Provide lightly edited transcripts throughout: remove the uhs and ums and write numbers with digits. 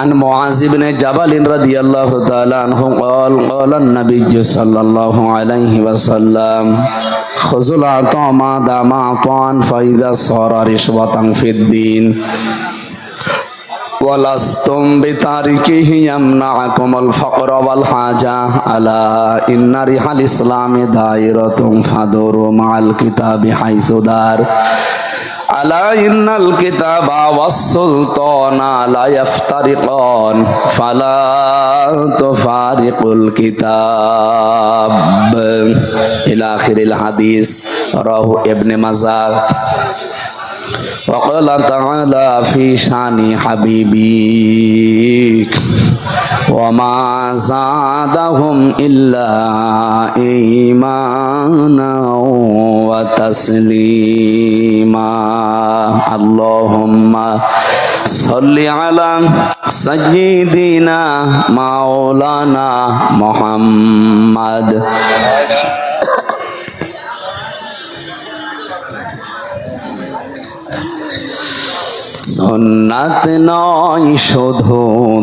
عن معاذ بن جبل رضي الله تعالى عنه قال قال النبي صلى الله عليه وسلم خذوا العطاء ما دام عطاء فإذا صار رشوة في الدين ولستم بتاركه يمنعكم الفقر والحاجة ألا إن ريح الإسلام دائرة فدوروا مع الكتاب حيث دار ألا إن الكتاب والسلطان لا يفترقان فلا تفارقوا الكتاب إلى آخر الحديث رواه ابن ماجه. وقال تعالى في شان حبيبك وما زادهم إلا إيمانا وتسليما اللهم صل على سيدنا مولانا محمد সুন্নাত নয় শুধু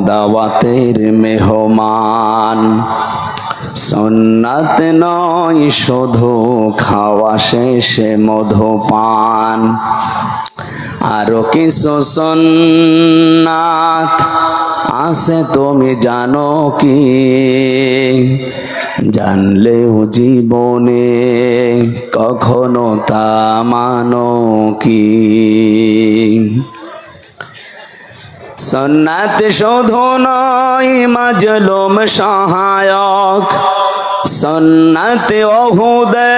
দাওয়াতের মেহমান, সুন্নাত নয় শুধু খাওয়া শেষে মধুপান, আরো কিছু সুন্নাত আছে তুমি জানো কি? জানলেও জীবনে কখনো তা মানো কি? সুন্নাত শুধু নয় মাজলুম সহায়ক, সুন্নাত ওহুদে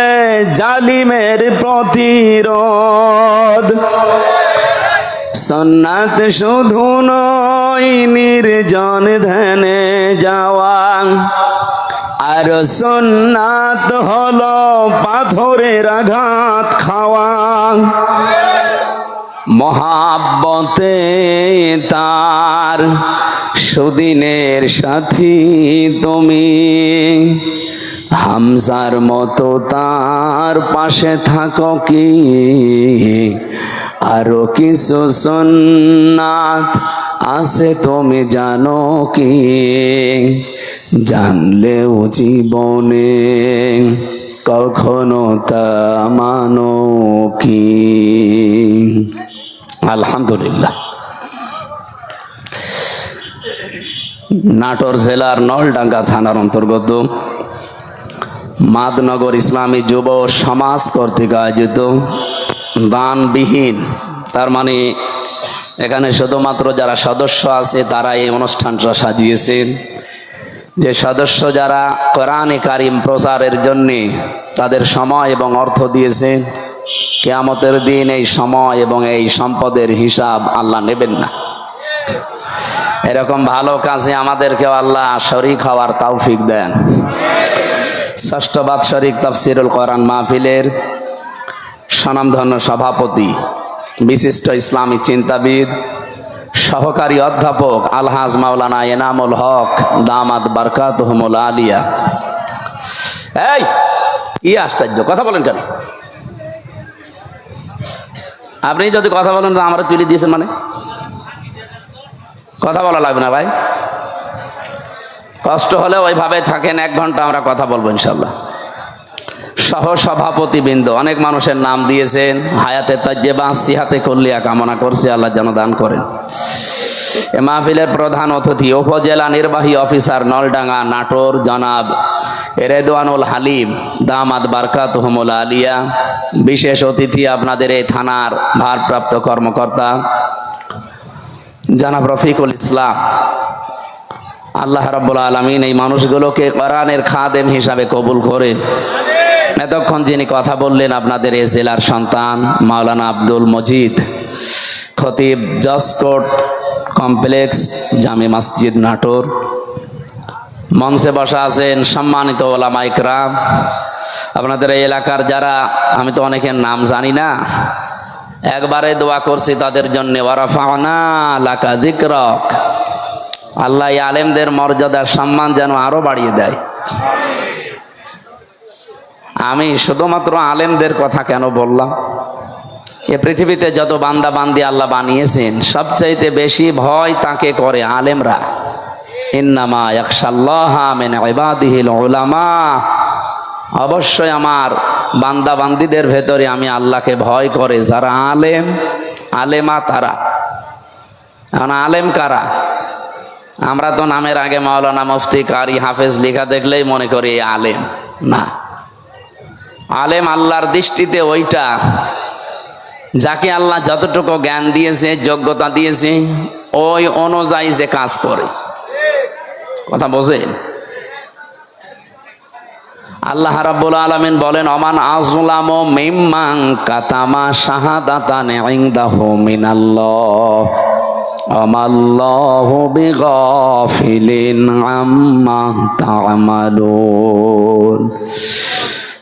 জালিমের প্রতিরোধ, সুন্নাত শুধু নয় নির্জন ধ্যানে যাওয়া, আর সুন্নাত হলো পাথরের আঘাত খাওয়া। মহাব্বতে তার সুদিনের সাথী তুমি, হামজার মতো তার পাশে থাকো কি? আরো কিছু সুন্নাত আছে তুমি জানো কি? জানলেও জীবনে কখনো তা মানো কি? আলহামদুলিল্লাহ। নাটোর জেলার নলডাঙ্গা থানার অন্তর্গত মাদনগর ইসলামী যুব সমাজ কর্তৃক আয়োজিত দানবিহীন, তার মানে এখানে শুধুমাত্র যারা সদস্য আছে তারা এই অনুষ্ঠানটা সাজিয়েছেন। যে সদস্য যারা কোরআনে কারিম প্রচারের জন্যে তাদের সময় এবং অর্থ দিয়েছে, কিয়ামতের দিন এই সময় এবং এই সম্পদের হিসাব আল্লাহ নেবেন না। এরকম ভালো কাজে আমাদেরকেও আল্লাহ শরীক হওয়ার তৌফিক দেন। ষষ্ঠ বাৎসরিক তাফসিরুল কোরআন মাহফিলের স্বনামধন্য সভাপতি, বিশিষ্ট ইসলামী চিন্তাবিদ, সহকারী অধ্যাপক আলহাজ মাওলানা এনামুল হক দামাত বারকাতুহুমুল আলিয়া। এই কি আশ্চর্য, কথা বলেন কেন? আপনি যদি কথা বলেন তো আমরা তুলে দিয়েছেন, মানে কথা বলা লাগবে না ভাই। কষ্ট হলে ওইভাবে থাকেন, 1 ঘন্টা আমরা কথা বলবো ইনশাল্লাহ। সহ সভাপতি বৃন্দ, অনেক মানুষের নাম দিয়েছেন, হায়াতে তাজ্জেবা সিহাতে কল্লিয়া কামনা করছে, আল্লাহ যেন দান করেন। এ মাহফিলের প্রধান অতিথি উপজেলা নির্বাহী অফিসার নলডাঙ্গা নাটোর জনাব রেদওয়ানুল হালিম দামাত বারকাতুহুমুল আলিয়া। বিশেষ অতিথি আপনাদের এই থানার ভারপ্রাপ্ত কর্মকর্তা জনাব রফিকুল ইসলাম। আল্লাহ রাব্বুল আলামিন এই মানুষগুলোকে কোরআনের খাদেম হিসাবে কবুল করেন। এতক্ষণ যিনি কথা বললেন আপনাদের এই জেলার সন্তান মাওলানা আব্দুল মজিদ, খতিব জসকোট কমপ্লেক্স জামে মসজিদ নাটোর। মঞ্চে বসা আছেন সম্মানিত ওলামা ইকরাম, আপনাদের এই এলাকার যারা, আমি তো অনেকের নাম জানি না, একবারে দোয়া করছি তাদের জন্য। ওয়ারাফা'না লাকা যিকরাক, আল্লাহ এই আলেমদের মর্যাদার সম্মান যেন আরো বাড়িয়ে দেয়। আমি শুধুমাত্র আলেমদের কথা কেন বললাম? এ পৃথিবীতে যত বান্দা বান্দি আল্লাহ বানিয়েছেন সবচাইতে বেশি ভয় তাকে করে আলেমরা। ইন্নামা ইয়াখশাল্লাহা মিন ইবাদিহিল উলামা, অবশ্যই আমার বান্দা বান্দিদের ভেতরে আমি আল্লাহকে ভয় করে যারা আলেম, আলেমা তারা। এখন আলেম কারা? আমরা তো নামের আগে মাওলানা, মুফতি, কারি, হাফেজ লেখা দেখলেই মনে করি আলেম। না, আলেম আল্লাহর দৃষ্টিতে ওইটা যাকে আল্লাহ যতটুকু জ্ঞান দিয়েছে, যোগ্যতা দিয়েছে, ওই অনুযায়ী যে কাজ করে। কথা বোঝেন? আল্লাহ রাব্বুল আলামিন বলেন, অমান আযলামু মিম্মান কাতামা শাহাদাতান ইনদাহু মিনাল্লাহ আমাল্লাহু বিগাফিলিন আম্মা তা'মালুন।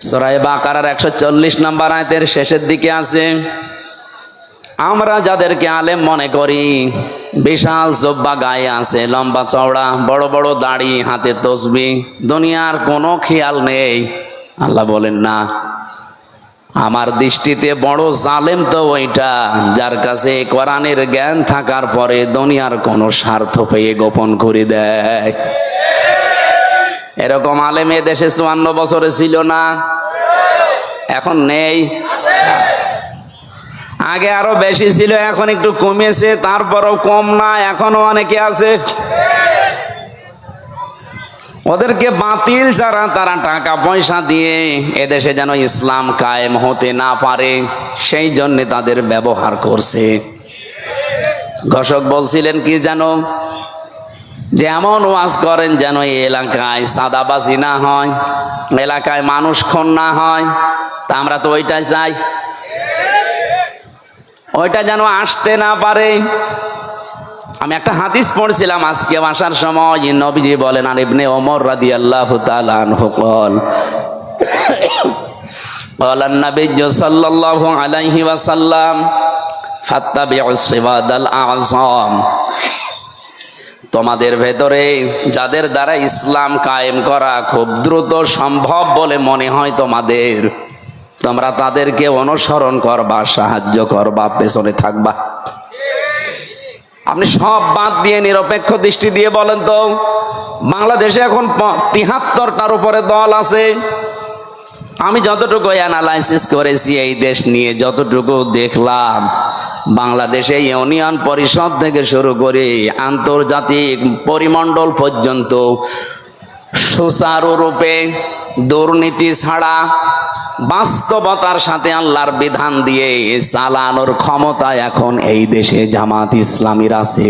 সূরা বাকারার 140 নম্বর আয়াতের শেষের দিকে আছে, আমরা যাদেরকে আলেম মনে করি, বিশাল জব্বা গায়ে আছে, লম্বা চওড়া, বড় বড় দাড়ি, হাতে তসবিহ, দুনিয়ার কোনো খেয়াল নেই। আল্লাহ বলেন না, আমার দৃষ্টিতে বড় জালেম তো ওইটা যার কাছে কোরআনের জ্ঞান থাকার পরে দুনিয়ার কোনো স্বার্থ পেয়ে গোপন করে দেয়। এরকম আলেম এ দেশে 54 বছরে ছিল না? এখন নেই? আগে আরো বেশি ছিল, এখন একটু কমেছে, তারপরও কম না, এখনো অনেকে আছে। ওদেরকে বাতিল ছাড়া তারা টাকা পয়সা দিয়ে এদেশে যেন ইসলাম কায়েম হতে না পারে সেই জন্য তাদের ব্যবহার করছে। ঘোষক বলছিলেন কি জানো, যে এমন ওয়াজ করেন যেন এই এলাকায় সাদাবাজি না হয়, এলাকায় মানুষ খুন না হয়। তা আমরা তো ওইটাই চাই, ওইটা যেন আসতে না পারে। আমি একটা হাদিস পড়ছিলাম আজকে আসার সময়, নবীজি বলেন, আর ইবনে ওমর রাদিয়াল্লাহু তাআলা আনহু قال قال النبي صلى الله عليه وسلم فاتبعوا الصراط الأعظم। তোমাদের ভেতরে যাদের দ্বারা ইসলাম কায়েম করা খুব দ্রুত সম্ভব বলে মনে হয় তোমাদের, তোমরা তাদেরকে অনুসরণ করবা, সাহায্য করবা, পেছনে থাকবা। আপনি সব বাদ দিয়ে নিরপেক্ষ দৃষ্টি দিয়ে বলেন তো, বাংলাদেশে এখন ৭৩টার উপরে দল আছে। আমি যতটুকু অ্যানালাইসিস করেছি এই দেশ নিয়ে, যতটুকু দেখলাম, বাংলাদেশে ইউনিয়ন পরিষদ থেকে শুরু করে আন্তর্জাতিক পরিমণ্ডল পর্যন্ত সুচারুরূপে দুর্নীতি ছাড়া বাস্তবতার সাথে আল্লাহর বিধান দিয়ে চালানোর ক্ষমতা এখন এই দেশে জামাত ইসলামীর আছে।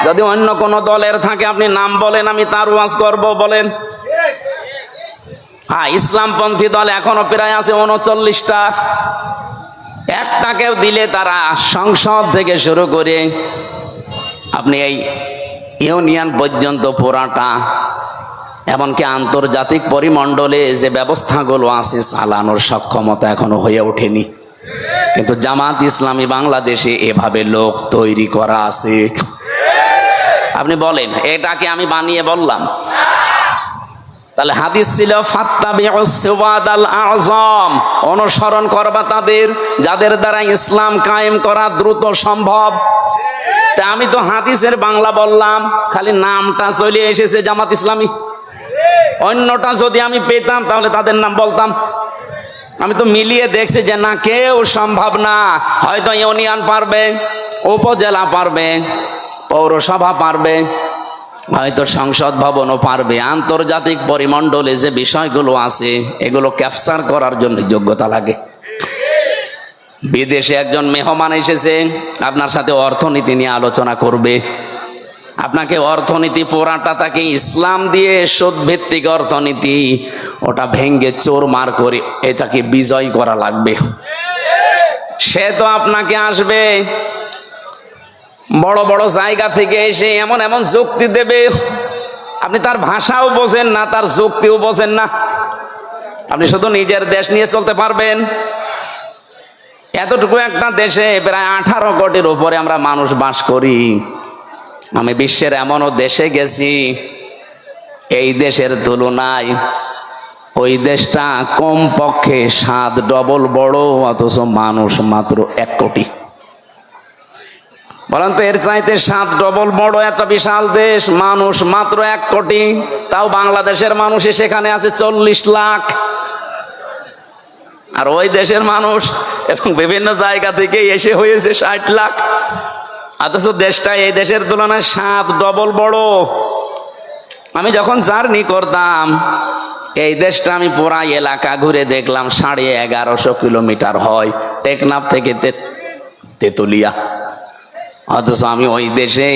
যদি অন্য কোন দলের থাকে আপনি নাম বলেন, আমি তার ওয়াজ করব, বলেন। হ্যাঁ, ইসলামপন্থী দল এখনো প্রায় আছে 39টা। একটাকেও দিলে তারা সংসদ থেকে শুরু করে আপনি এই ইউনিয়ন পর্যন্ত পুরাটা, এমনকি আন্তর্জাতিক পরিমণ্ডলে যে ব্যবস্থাগুলো আছে চালানোর সক্ষমতা এখনো হয়ে ওঠেনি। কিন্তু জামাত ইসলামী বাংলাদেশে এভাবে লোক তৈরি করা আছে। আপনি বলেন, এটাকে আমি বানিয়ে বললাম? তাহলে হাদিস ছিল ফাত্তাবিউস সিরাতাল আযম, অনুসরণ করবা তাদের যাদের দ্বারা ইসলাম কায়েম করা দ্রুত সম্ভব। তা আমি তো হাদিসের বাংলা বললাম, খালি নামটা চলে এসেছে জামাত ইসলামী। অন্যটা যদি আমি পেতাম তাহলে তাদের নাম বলতাম। আমি তো মিলিয়ে দেখছি যে না, কেউ সম্ভব না। হয়তো ইউনিয়ন পারবে, উপজেলা পারবে, পৌরসভা পারবে, হয়তো সংসদ ভবনও পারবে। আন্তর্জাতিক পরিমণ্ডলে যে বিষয়গুলো আছে এগুলো ক্যাপচার করার জন্য যোগ্যতা লাগে। বিদেশে একজন মেহমান এসেছে, আপনার সাথে অর্থনীতি নিয়ে আলোচনা করবে। আপনাকে অর্থনীতি পুরাটা তাকে ইসলাম দিয়ে সুদ ভিত্তিক অর্থনীতি, ওটা ভেঙ্গে চোরমার করে এটাকে বিজয় করা লাগবে। সে তো আপনাকে আসবে বড় বড় জায়গা থেকে এসে এমন এমন যুক্তি দেবে, আপনি তার ভাষাও বোঝেন না, তার যুক্তিও বোঝেন না। আপনি শুধু নিজের দেশ নিয়ে চলতে পারবেন। এতটুকু একটা দেশে প্রায় 18 কোটির উপরে আমরা মানুষ বাস করি। আমি বিশ্বের এমনও দেশে গেছি, এই দেশের তুলনায় ওই দেশটা কমপক্ষে 7 ডবল বড়, অথচ মানুষ মাত্র 1 কোটি। বলেন তো, এর চাইতে 7 ডবল বড় এত বিশাল দেশ, মানুষ মাত্র 1 কোটি। তাও বাংলাদেশের মানুষই সেখানে আছে 40 লাখ। আর ওই দেশের মানুষ এবং বিভিন্ন জায়গা থেকে এসে হয়েছে 60 লাখ। অথচ দেশটা এই দেশের তুলনায় 7 ডবল বড়। আমি যখন জার্নি করতাম এই দেশটা, আমি পুরা এলাকা ঘুরে দেখলাম 1150 কিলোমিটার হয় টেকনাফ থেকে তেতুলিয়া। অথচ আমি ওই দেশে,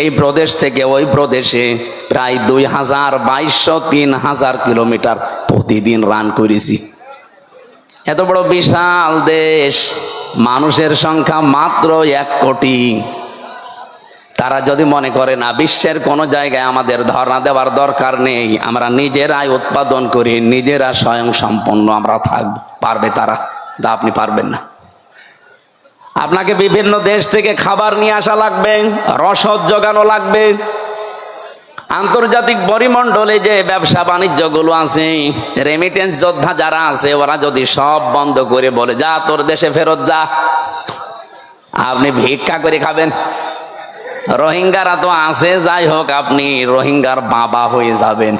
এই প্রদেশ থেকে ওই প্রদেশে প্রায় 2200-3000 কিলোমিটার প্রতিদিন রান করেছি। এত বড় বিশাল দেশ, মানুষের সংখ্যা মাত্র 1 কোটি। তারা যদি মনে করে না বিশ্বের কোন জায়গায় আমাদের ধর্ণা দেওয়ার দরকার নেই, আমরা নিজেরাই উৎপাদন করি, নিজেরা স্বয়ং সম্পন্ন আমরা থাকবো, পারবে তারা? তা আপনি পারবেন না। আপনাকে বিভিন্ন দেশ থেকে খাবার নিয়ে আসা লাগবে, রসদ জোগানো লাগবে। আন্তর্জাতিক পরিমণ্ডলে যে ব্যবসা বাণিজ্য গুলো আছে, রেমিটেন্স যোদ্ধা যারা আছে, ওরা যদি সব বন্ধ করে বলে যা তোর দেশে ফেরত যা, আপনি ভিক্ষা করে খাবেন। রোহিঙ্গারা তো আছে, যাই হোক আপনি রোহিঙ্গার বাবা হয়ে যাবেন।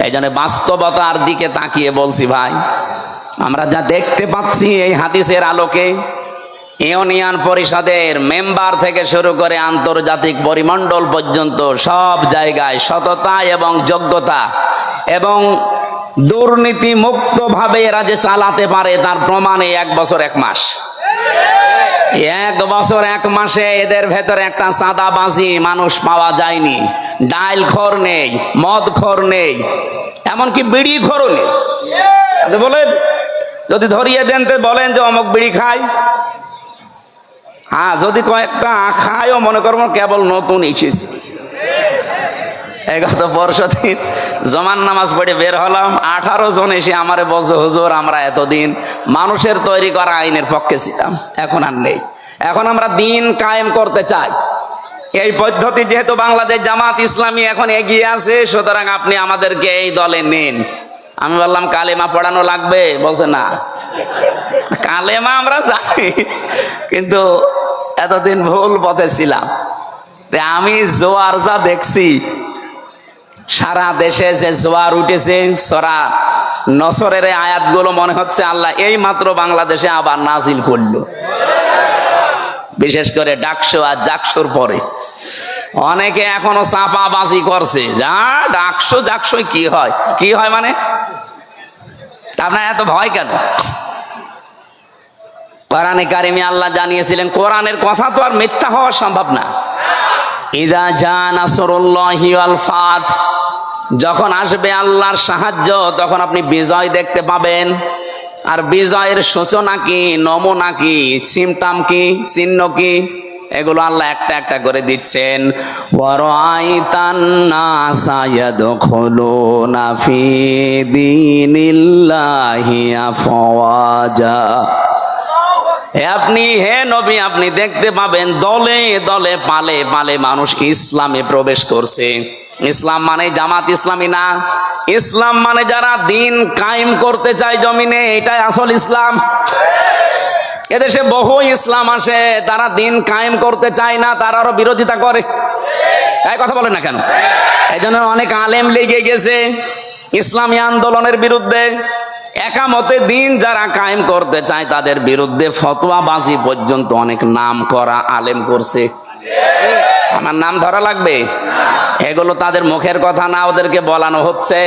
এই জন্য বাস্তবতার দিকে তাকিয়ে বলছি ভাই, আমরা যা দেখতে পাচ্ছি এই হাদিসের আলোকে, ইউনিয়ন পরিষদের মেম্বার থেকে শুরু করে আন্তর্জাতিক পরিমণ্ডল পর্যন্ত সব জায়গায় সততা এবং যোগ্যতা এবং দুর্নীতি মুক্ত ভাবে এরা যে চালাতে পারে তার প্রমাণে 1 বছর 1 মাস। 1 বছর 1 মাসে এদের ভেতরে একটা চাঁদাবাজি মানুষ পাওয়া যায়নি। ডাইলখোর নেই, মদখোর নেই, এমনকি বিড়িখোরও নেই। আপনি বলেন, যদি ধরিয়ে দেন তো বলেন যে অমুক বিড়ি খায়। হ্যাঁ, যদি কয়েকটা খায়ও মনে করবো কেবল নতুন এসেছে। গত পরশুদিন জমান নামাজ পড়ে বের হলাম, 18 জন এসে আমারে বলছে হুজুর আমরা এতদিন মানুষের তৈরি করা আইনের পক্ষে ছিলাম, এখন আর নেই, এখন আমরা দিন কায়েম করতে চাই। এই পদ্ধতি যেহেতু বাংলাদেশ জামাত ইসলামী এখন এগিয়ে আছে, সুতরাং আপনি আমাদেরকে এই দলে নেন। আমি বললাম কালেমা পড়ানো লাগবে? বলছে না, কালেমা আমরা জানি, কিন্তু এতদিন ভুল পথে ছিলাম। আমি জোয়ার যা দেখছি, সারা দেশে যে জোয়ার উঠেছে, সূরা নসরের আয়াতগুলো মনে হচ্ছে আল্লাহ এই মাত্র বাংলাদেশে আবার নাজিল করলো। বিশেষ করে ডাকসু আর জাকসুর পরে অনেকে এখনো চাপাবাজি করছে, যা ডাকসু জাকসু কি হয়, কি হয় মানে আপনার এত ভয় কেন? কোরআনে কারিমে আল্লাহ জানিয়েছিলেন, কোরআনের কথা তো আর মিথ্যা হওয়া সম্ভব না। ইযা জা নাসরুল্লাহি ওয়াল ফাত, যখন আসবে আল্লাহর সাহায্য তখন আপনি বিজয় দেখতে পাবেন। আর বিজয়ের সূচনা কি, নমুনা কি, সিমটাম কি, চিহ্ন কি, এগুলো আল্লাহ একটা একটা করে দিচ্ছেন। ওয়ারাআইতান নাসা ইয়াদখুলুনা ফি দীনিল্লাহি আফওয়াজা, আপনি হে নবী আপনি দেখতে পাবেন দলে দলে পালে পালে মানুষ ইসলামে প্রবেশ করছে। ইসলাম মানে জামাত ইসলামী না, ইসলাম মানে যারা দিন কায়েম করতে চায় জমিনে, এটাই আসল ইসলাম। এদেশে বহু ইসলাম আসে, তারা দিন কায়েম করতে চায় না, তারা আরো বিরোধিতা করে। এই কথা বলে না কেন? এই জন্য অনেক আলেম লেগে গেছে ইসলামী আন্দোলনের বিরুদ্ধে। একামতে দিন যারা কায়েম করতে চায় তাদের বিরুদ্ধে ফতোয়াবাজি পর্যন্ত অনেক নাম করা আলেম করছে। আমার নাম ধরা লাগবে? এগুলো তাদের মুখের কথা না, ওদেরকে বলানো হচ্ছে।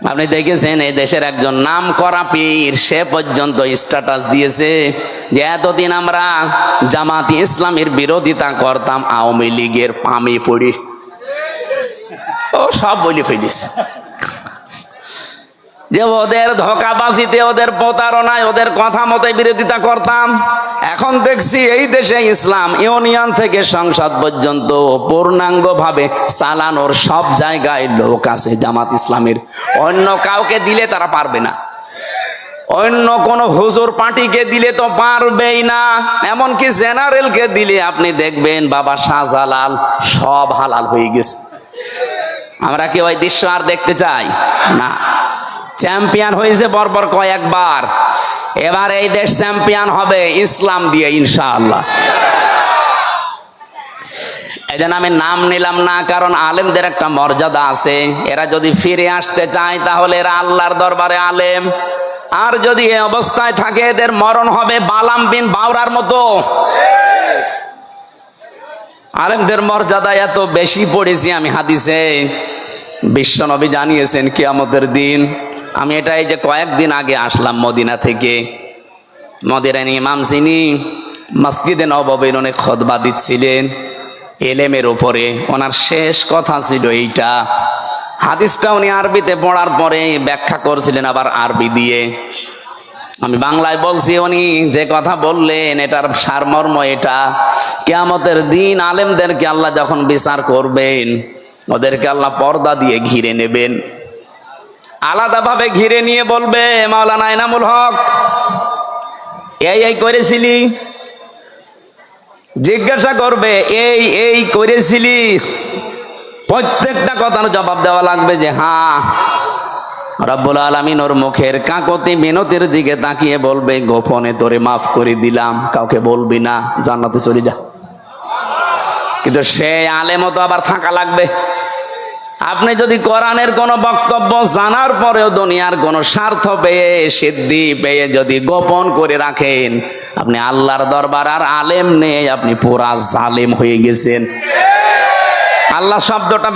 আপনি দেখেছেন এই দেশের একজন নাম করা পীর, সে পর্যন্ত স্ট্যাটাস দিয়েছে যে এতদিন আমরা জামাত ইসলামীর বিরোধিতা করতাম, আওয়ামী লীগের পামে পড়ি। ও সব বলে ফেলিস যে ওদের ধোঁকাবাজিতে, ওদের প্রতারণায়, ওদের কথা মতে বিরোধিতা করতাম। এখন দেখছি এই দেশে ইসলাম ইউনিয়ন থেকে সংসদ পর্যন্ত পূর্ণাঙ্গ ভাবে চালানোর সব জায়গায় লোক আছে জামাত ইসলামের। অন্য কাউকে দিলে তারা পারবে না, অন্য কোন হুজুর পার্টিকে দিলে তো পারবেই না। এমনকি জেনারেলকে দিলে আপনি দেখবেন বাবা শাহজালাল সব হালাল হয়ে গেছে। আমরা কি ওই দৃশ্য আর দেখতে চাই না? চ্যাম্পিয়ন হয়েছে পরপর কয়েকবার, এবার এই দেশ চ্যাম্পিয়ন হবে ইসলাম দিয়ে ইনশাআল্লাহ। এই জন্য আমি নাম নিলাম না, কারণ আলেমদের একটা মর্যাদা আছে। এরা যদি ফিরে আসতে চায় তাহলে এরা আল্লাহর দরবারে আলেম, আর যদি এই অবস্থায় থাকে এদের মরণ হবে বালাম বিন বাউরার মতো। আলেমদের মর্যাদা এত বেশি পড়েছি আমি হাদিসে, বিশ্বনবী জানিয়েছেন কিয়ামতের দিন। আমি এটা এই যে কয়েকদিন আগে আসলাম মদিনা থেকে, মদিনার ইমাম যিনি মসজিদে নববীর অনেক খুতবা দিচ্ছিলেন এলেমের উপরে, ওনার শেষ কথা ছিল এইটা। হাদিসটা উনি আরবিতে পড়ার পরে ব্যাখ্যা করছিলেন আবার আরবি দিয়ে। আমি বাংলায় বলছি, উনি যে কথা বললেন এটার সারমর্ম এটা, কিয়ামতের দিন আলেমদেরকে আল্লাহ যখন বিচার করবেন ওদেরকে আল্লাহ পর্দা দিয়ে ঘিরে নেবেন, আলাদাভাবে ঘিরে নিয়ে বলবে, মাওলানা এনামুল হক এই করেছিলি, জিজ্ঞাসা করবে এই করেছিলি, প্রত্যেকটা কথার জবাব দেওয়া লাগবে যে হ্যাঁ। রব্বুল আলামিন ওর মুখের কাকতি মিনতির দিকে তাকিয়ে বলবে, গোপনে তোরে মাফ করে দিলাম, কাউকে বলবি না, জান্নাতে চলে যা। কিন্তু সে আলেমও তো আবার থাকা লাগবে। আপনি যদি কোরআনের কোন বক্তব্য জানার পরেও দুনিয়ার কোন স্বার্থ পেয়ে সিদ্ধি পেয়ে যদি গোপন করে রাখেন, আপনি আল্লাহর দরবার আর আলেম নেই, আপনি পুরা জালেম হয়ে গেছেন। আল্লাহ শব্দটা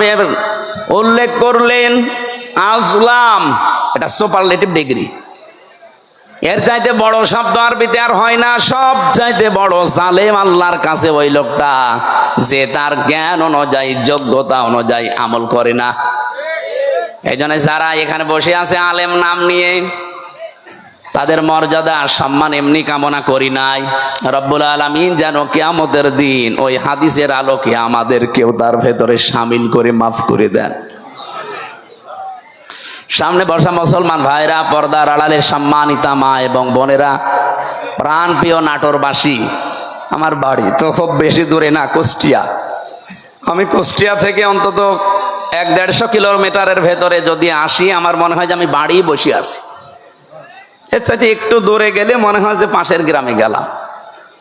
উল্লেখ করলেন আসলাম, এটা সুপারলেটিভ ডিগ্রি, এর চাইতে বড় শব্দ আরবিতে আর হয় না। সব চাইতে বড় জালেম আল্লাহর কাছে ওই লোকটা যে তার জ্ঞান অনুযায়ী যোগ্যতা অনুযায়ী আমল করে না। এই জন্য যারা এখানে বসে আছে আলেম নাম নিয়ে, তাদের মর্যাদা আর সম্মান এমনি কামনা করি নাই। রব্বুল আলামিন যেন কিয়ামতের দিন ওই হাদিসের আলোকে আমাদেরকেও তার ভেতরে শামিল করে মাফ করে দেন। সামনে বসা মুসলমান ভাইরা, পর্দার আড়ালের সম্মানিতা মা এবং বোনেরা, প্রাণ প্রিয় নাটোরবাসী, আমার বাড়ি তো খুব বেশি দূরে না, কুষ্টিয়া। আমি কুষ্টিয়া থেকে অন্তত 100-150 কিলোমিটারের ভেতরে যদি আসি, আমার মনে হয় যে আমি বাড়ি বসে আছি। এর চাইতে একটু দূরে গেলে মনে হয় যে পাশের গ্রামে গেলাম।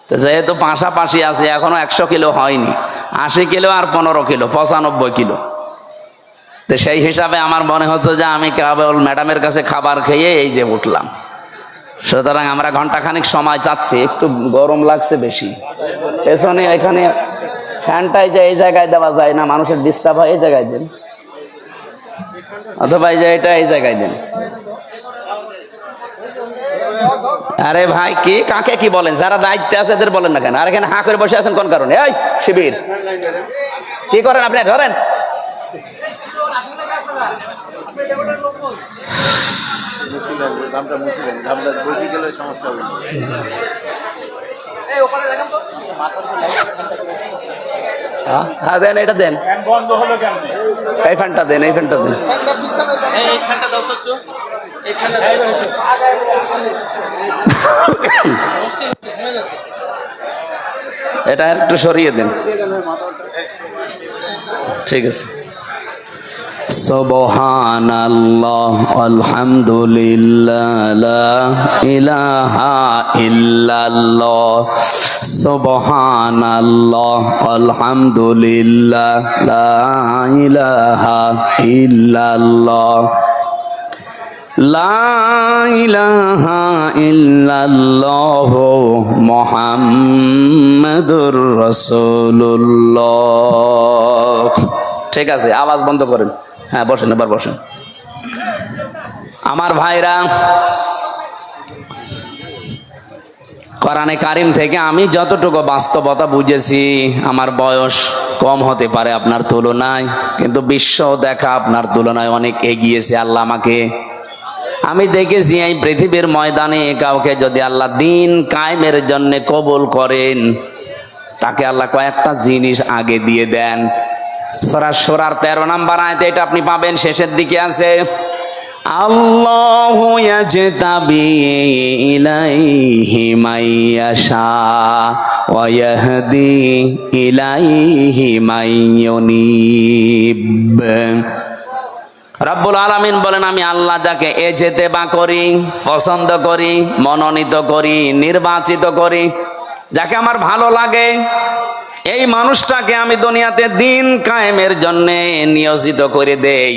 তো যেহেতু পাশাপাশি আছে, এখনো 100 কিলো হয়নি, 80 কিলো আর 15 কিলো, 95 কিলো। তো সেই হিসাবে আমার মনে হচ্ছে যে আমি কেবল ম্যাডামের কাছে খাবার খেয়ে এই যে উঠলাম। সুতরাং আমরা ঘন্টাখানিক সময় চাচ্ছি, একটু গরম লাগছে বেশি। পেছনে এখানে ফ্যানটাই যে এই জায়গায় দেওয়া যায় না, মানুষের ডিস্টার্ব হয়, এই জায়গায় দেন, অথবা এই যে এটা এই জায়গায় দেন। আরে ভাই কি কাকে কি বলেন? যারা দায়িত্বে আছে এদের বলেন না কেন? আর এখানে হাঁ করে বসে আছেন কোন কারণে? এই শিবির কি করেন আপনি? ধরেন হ্যাঁ দেন, এটা দেন, এই ফ্যানটা দেন, এই ফ্যানটা দেন। এটা একটু সরিয়ে দেন, ঠিক আছে। সুবহানাল্লাহ আলহামদুলিল্লাহ লা ইলাহা ইল্লাল্লাহ, সুবহানাল্লাহ আলহামদুলিল্লাহ লা ইলাহা ইল্লাল্লাহ, লা ইলাহা ইল্লাল্লাহ মুহাম্মাদুর রাসূলুল্লাহ। ঠিক আছে, আওয়াজ বন্ধ করেন। হ্যাঁ বসেন, এবার বসেন। আমার ভাইরা, কোরআনে কারিম থেকে আমি যতটুকু বাস্তবতা বুঝেছি, আমার বয়স কম হতে পারে আপনার তুলনায়, কিন্তু বিশ্ব দেখা আপনার তুলনায় অনেক এগিয়েছে আল্লাহ আমাকে। আমি দেখেছি এই পৃথিবীর ময়দানে কাউকে যদি আল্লাহ দিন কায়েমের জন্য কবুল করেন, তাকে আল্লাহ কয়েকটা জিনিস আগে দিয়ে দেন। সূরা শূরার 13 নম্বর আয়াতে এটা আপনি পাবেন, শেষের দিকে আছে, আল্লাহু ইয়াজতাবি ইলাইহি মাইয়াশা ওয়া ইয়াহদি ইলাইহি মাইয়ুনিব। রব্বুল আলামিন বলেন, আমি আল্লাহ যাকে এজেতেবা করি, পছন্দ করি, মনোনীত করি, নির্বাচিত করি, যাকে আমার ভালো লাগে, এই মানুষটাকে আমি দুনিয়াতে দিন কায়েমের জন্য নিয়োজিত করে দেই।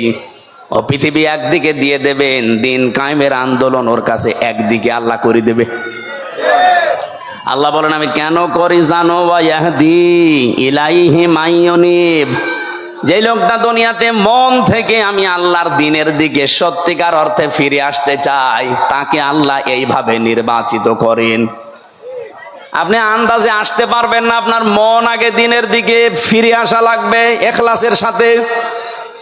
ও পৃথিবী একদিকে দিয়ে দেবেন, দিন কায়েমের আন্দোলন ওর কাছে একদিকে আল্লাহ করে দেবে। আল্লাহ বলেন, আমি কেন করি জানো? ওয়াহদি ইলাইহি মাইয়ুনিব, যে লোকটা দুনিয়াতে মন থেকে আমি আল্লাহর দিনের দিকে সত্যিকার অর্থে ফিরে আসতে চাই, তাকে আল্লাহ এইভাবে নির্বাচিত করেন। আপনি আন্দাজে আসতে পারবেন না, আপনার মন আগে দিনের দিকে ফিরে আসা লাগবে ইখলাসের সাথে।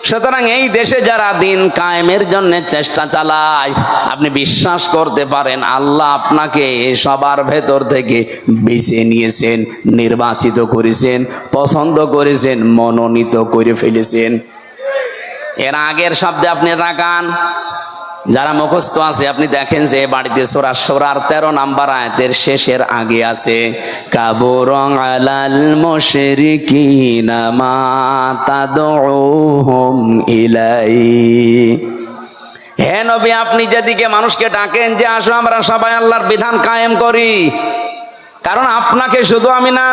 সুতরাং এই দেশে যারা দিন কায়েমের জন্য চেষ্টা চালায়, আপনি বিশ্বাস করতে পারেন আল্লাহ আপনাকে সবার ভেতর থেকে বেছে নিয়েছেন, নির্বাচিত করেছেন, পছন্দ করেছেন, মনোনীত করে ফেলেছেন। এর আগের শব্দে আপনি তাকান, যারা মুখস্থ আছে আপনি দেখেন যে বাড়িতে সূরা শুরার 13 নম্বর আয়াতের শেষের আগে আছে, কাবুরং আলাল মুশরিকিনা মা তাদউহুম ইলাই। হে নবী, আপনি যেদিকে মানুষকে ডাকেন যে আসো আমরা সবাই আল্লাহর বিধান কায়েম করি, কারণ আপনাকে শুধু আমি না,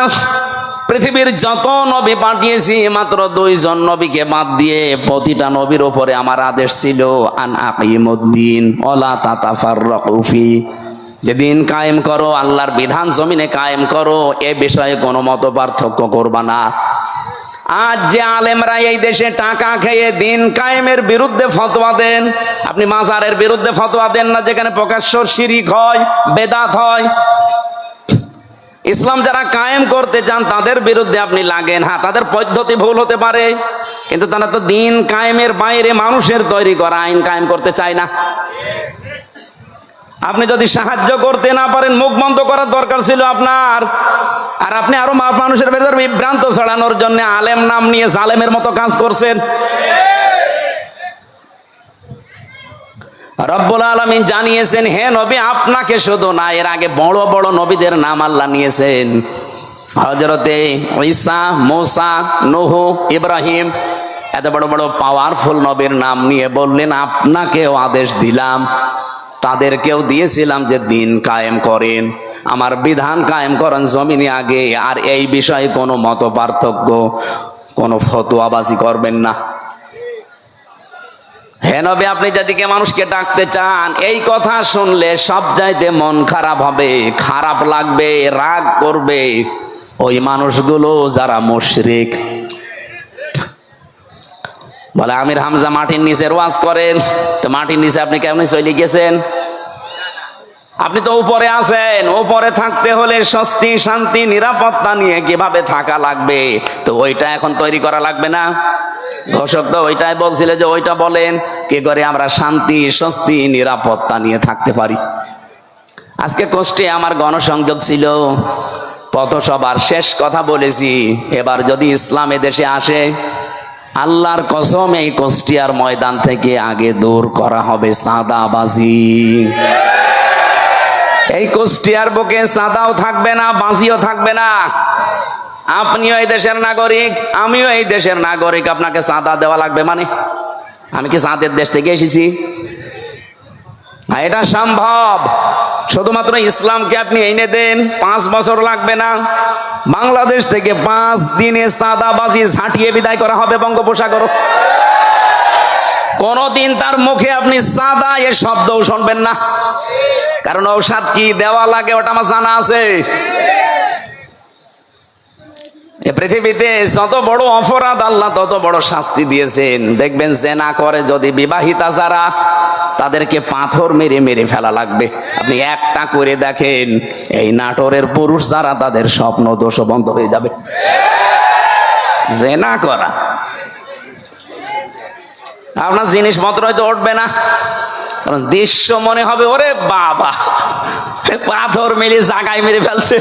পৃথিবীর যত নবী পাঠিয়েছি মাত্র 2 জন নবীকে বাদ দিয়ে প্রতিটা নবীর উপরে আমার আদেশ ছিল আন আকিমুদ্দিন ওয়ালা তাতাফাররাকু ফি, যে দিন কায়েম করো, আল্লাহর বিধান জমিনে কায়েম করো, এ বিষয়ে কোনো মত পার্থক্য করবা না। আজ যে আলেমরা এই দেশে টাকা খেয়ে দিন কায়েমের বিরুদ্ধে ফতোয়া দেন, আপনি মাজারের বিরুদ্ধে ফতোয়া দেন না, যেখানে প্রকাশ্য শিরক হয়, বেদাত হয়। ইসলাম যারা কায়েম করতে চান তাদের বিরুদ্ধে আপনি লাগেন। হ্যাঁ, তাদের পদ্ধতি ভুল হতে পারে, কিন্তু তারা তো দিন কায়েমের বাইরে মানুষের তৈরি করা আইন কায়েম করতে চায় না। আপনি যদি সাহায্য করতে না পারেন, মুখ বন্ধ করার দরকার ছিল আপনার। আর আপনি আরো মানুষের ভেতর বিভ্রান্ত ছড়ানোর জন্য আলেম নাম নিয়ে জালেমের মতো কাজ করছেন। রব্বুল আলামিন জানিয়েছেন, হে নবী, আপনাকে শুধু না, এর আগে বড় বড় নবীদের নাম আল্লাহ নিয়েছেন। হযরতে ঈসা, মুসা, নূহ, ইব্রাহিম, এত বড় বড় পাওয়ারফুল নবীর নাম নিয়ে বললেন আপনাকেও আদেশ দিলাম, তাদেরকেও দিয়েছিলাম যে দিন কায়েম করেন, আমার বিধান কায়েম করেন জমিনে আগে, আর এই বিষয়ে কোনো মত পার্থক্য, কোনো ফতোয়াবাজি করবেন না। হে নবী, আপনি যেদিকে মানুষকে ডাকতে চান, এই কথা শুনলে সব চাইতে মন খারাপ হবে, খারাপ লাগবে, রাগ করবে ওই মানুষগুলো যারা মুশরিক। বলে আমির হামজা মাটির নিচে ওয়াজ করেন, তো মাটির নিচে আপনি কেমন চলে গেছেন? আপনি তো উপরে আছেন, উপরে থাকতে হলে স্বস্তি, শান্তি, নিরাপত্তা নিয়ে কিভাবে থাকা লাগবে, তো ওইটা এখন তৈরি করা লাগবে না? ঘোষক তো ওইটাই বলছিল যে ওইটা বলেন, কি করে আমরা শান্তি, স্বস্তি, নিরাপত্তা নিয়ে থাকতে পারি। আজকে কষ্টে আমার গণসংযোগ ছিল, পথসভার শেষ কথা বলেছি, এবার যদি ইসলাম দেশে আসে, আল্লাহর কসম এই কুষ্টিয়ার ময়দান থেকে আগে দূর করা হবে চাঁদাবাজি। এই কুষ্টিয়ার বুকে চাঁদাও থাকবে না, বাজিও থাকবে না। আপনিও এই দেশের নাগরিক, আমিও এই দেশের নাগরিক, আপনাকে চাঁদা দেওয়া লাগবে মানে? আমি কি চাঁদের দেশ থেকে এসেছি? এটা সম্ভব, শুধুমাত্র ইসলামকে আপনি এনে দেন, 5 বছর লাগবে না। বাংলাদেশ থেকে 5 দিনে চাঁদাবাজি ঝাঁটিয়ে বিদায় করা হবে বঙ্গোপসাগর। কোনদিন তার মুখে আপনি চাঁদা এ শব্দও শুনবেন না, কারণ ঔষধ কি দেওয়া লাগে ওটা আমার জানা আছে। পৃথিবীতে যত বড় অপরাধ আল্লাহ তত বড় শাস্তি দিয়েছেন। দেখবেন জেনা করে যদি বিবাহিতা যারা, তাদেরকে পাথর মেরে মেরে ফেলা লাগবে। আপনি একটা করে দেখেন, এই নাটোরের পুরুষ যারা, তাদের স্বপ্ন দোষ বন্ধ হয়ে যাবে। জেনা করা, আপনার জিনিসপত্র হয়তো উঠবে না, কারণ দৃশ্য মনে হবে ওরে বাবা, পাথর মেরে জায়গায় মেরে ফেলছে।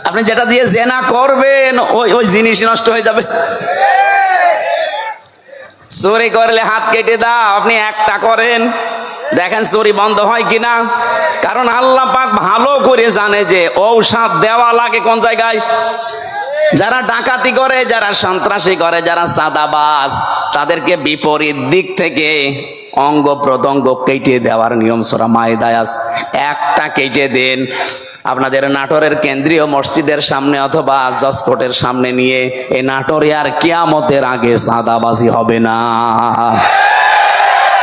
আপনি যেটা দিয়ে জেনা করবেন ওই জিনিস নষ্ট হয়ে যাবে। চুরি করলে হাত কেটে দাও, আপনি একটা করেন, দেখেন চুরি বন্ধ হয় কিনা। কারণ আল্লাহ পাক ভালো করে জানে যে ঔষধ দেওয়া লাগে কোন জায়গায়। যারা ডাকাতি করে, যারা সন্ত্রাসী করে, যারা চাঁদাবাজ, তাদেরকে বিপরীত দিক থেকে অঙ্গ প্রত্যঙ্গ কেটে দেওয়ার নিয়ম সূরা মায়েদায় আছে। একটা কেটে দেন, আপনাদের নাটোরের কেন্দ্রীয় মসজিদের সামনে অথবা জজ কোর্টের সামনে নিয়ে, এই নাটোরে আর কিয়ামতের আগে চাঁদাবাজি হবে না।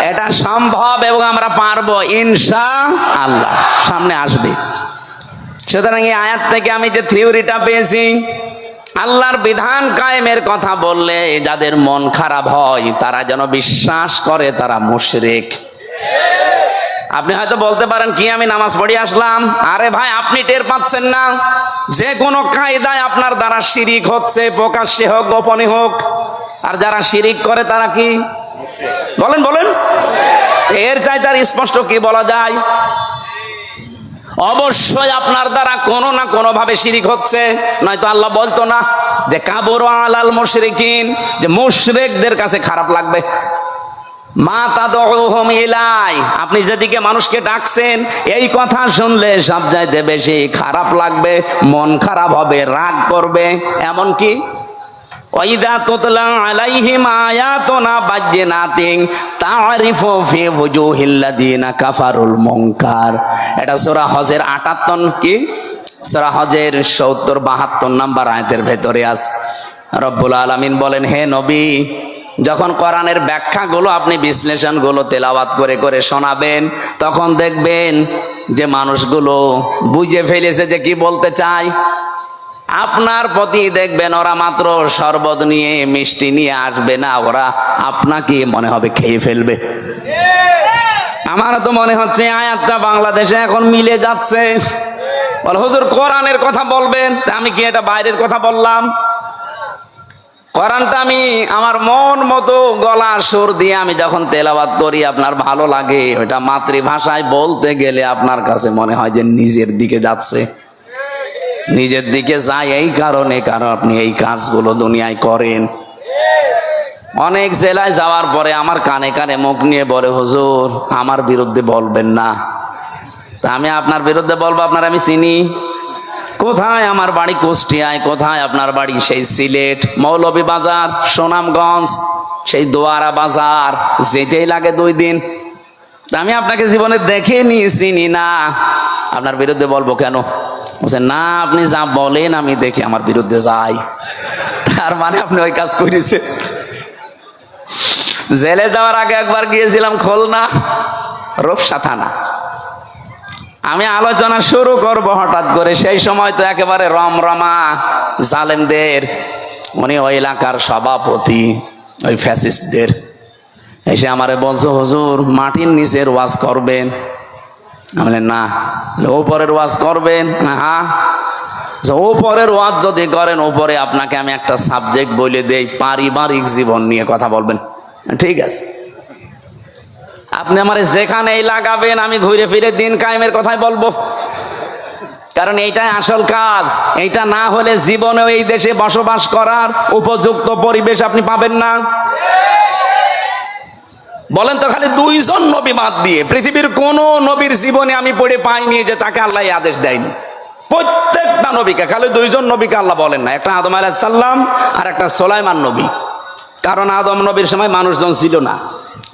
এটা সম্ভব এবং আমরা পারবো ইনশাআল্লাহ, সামনে আসবে। সুতরাং এই আয়াত থেকে আমি যে থিওরিটা পেয়েছি, আল্লাহর বিধান কায়েমের কথা বললে যাদের মন খারাপ হয় তারা যেন বিশ্বাস করে তারা মুশরিক। আপনি হয়তো বলতে পারেন কি আমি নামাজ পড়ে আসলাম, আরে ভাই আপনি টের পাচ্ছেন না যে কোনো কায়দায় আপনার দ্বারা শিরিক হচ্ছে, প্রকাশ্যে হোক গোপনে হোক। আর যারা শিরিক করে তারা কি বলেন বলেন, এর চাই তার স্পষ্ট কি বলা যায়? অবশ্যই আপনার দ্বারা কোনো না কোনো ভাবে শিরিক হচ্ছে, নয়তো আল্লাহ বলতো না যে কাবুরা আলাল মুশরিকিন, যে মুশরিকদের কাছে খারাপ লাগবে। মা তাদউহুম ইলাই, আপনি যেদিকে মানুষকে ডাকছেন এই কথা শুনলে সবচাইতে বেশি খারাপ লাগবে, মন খারাপ হবে, রাগ করবে। এমন কি ওয়াইদা তুতলা আলাইহিম আয়াতুনা বাজ্জিনাতিন তারিফু ফি ওয়ুহিল্লাযিনা কাফারুল মুনকার। এটা সূরা হজের 58 কি সূরা হজের 70-72 নাম্বার আয়াতের ভেতরে আছে। রব্বুল আলামিন বলেন, হে নবী, যখন কোরআনের ব্যাখ্যাগুলো আপনি বিশ্লেষণগুলো তেলাওয়াত করে করে শোনাবেন, তখন দেখবেন যে মানুষগুলো বুঝে ফেলেছে যে কি বলতে চায়। আপনার প্রতি দেখবেন ওরা মাত্র শরবত নিয়ে মিষ্টি নিয়ে আসবে না, ওরা আপনাকে মনে হবে খেয়ে ফেলবে। আমার তো মনে হচ্ছে আয়াতটা বাংলাদেশে এখন মিলে যাচ্ছে। বলে হুজুর কোরআনের কথা বলবেন, আমি কি এটা বাইরের কথা বললাম? কোরআনটা আমি আমার মন মতো গলা সুর দিয়ে আমি যখন তেলাওয়াত করি আপনার ভালো লাগে, ওইটা মাতৃভাষায় বলতে গেলে আপনার কাছে মনে হয় যে নিজের দিকে যাচ্ছে। নিজের দিকে যায় এই কারণে, কারণ আপনি এই কাজগুলো দুনিয়ায় করেন। অনেক জেলায় যাওয়ার পরে আমার কানে কানে মুখ নিয়ে বলে, হুজুর আমার বিরুদ্ধে বলবেন না। তা আমি আপনার বিরুদ্ধে বলবো? আপনার আমি চিনি। কোথায় আমার বাড়ি কুষ্টিয়ায়, কোথায় আপনার বাড়ি সেই সিলেট, মৌলভীবাজার, সুনামগঞ্জ, সেই দোয়ারা বাজার, যেতেই লাগে 2 দিন। আমি আপনাকে জীবনে দেখিনি, চিনি না, আপনার বিরুদ্ধে বলবো কেন? বলছে না, আপনি যা বলেন আমি দেখি আমার বিরুদ্ধে যাই। তার মানে আপনি ওই কাজ করেছে। জেলে যাওয়ার আগে একবার গিয়েছিলাম খুলনা রূপসা থানা। আমি আলোচনা শুরু করব হঠাৎ করে, সেই সময় তো একেবারে রমরমা জালেমদের, উনি ওই এলাকার সভাপতি, ওই ফ্যাসিস্টদের এসে আমারে বলছো, হুজুর মাটির নিচের ওয়াজ করবেন? আমি না। ওপরের ওয়াজ করবেন? হ্যাঁ। ওপরের ওয়াজ যদি করেন, ওপরে আপনাকে আমি একটা সাবজেক্ট বলে দেই, পারিবারিক জীবন নিয়ে কথা বলবেন। ঠিক আছে, আপনি আমার যেখানেই লাগাবেন আমি ঘুরে ফিরে দিন কায়েমের কথাই বলবো, কারণ এইটাই আসল কাজ। এইটা না হলে জীবনেও এই দেশে বসবাস করার উপযুক্ত পরিবেশ আপনি পাবেন না। বলেন তো, খালি 2 জন নবী বাদ দিয়ে পৃথিবীর কোন নবীর জীবনে আমি পড়ে পাইনি যে তাকে আল্লাহ আদেশ দেয়নি। প্রত্যেকটা নবীকে, খালি 2 জন নবীকে আল্লাহ বলেন না, একটা আদম আলাইহিস সালাম আর একটা সুলাইমান নবী। কারণ আদম নবীর সময় মানুষজন ছিল না,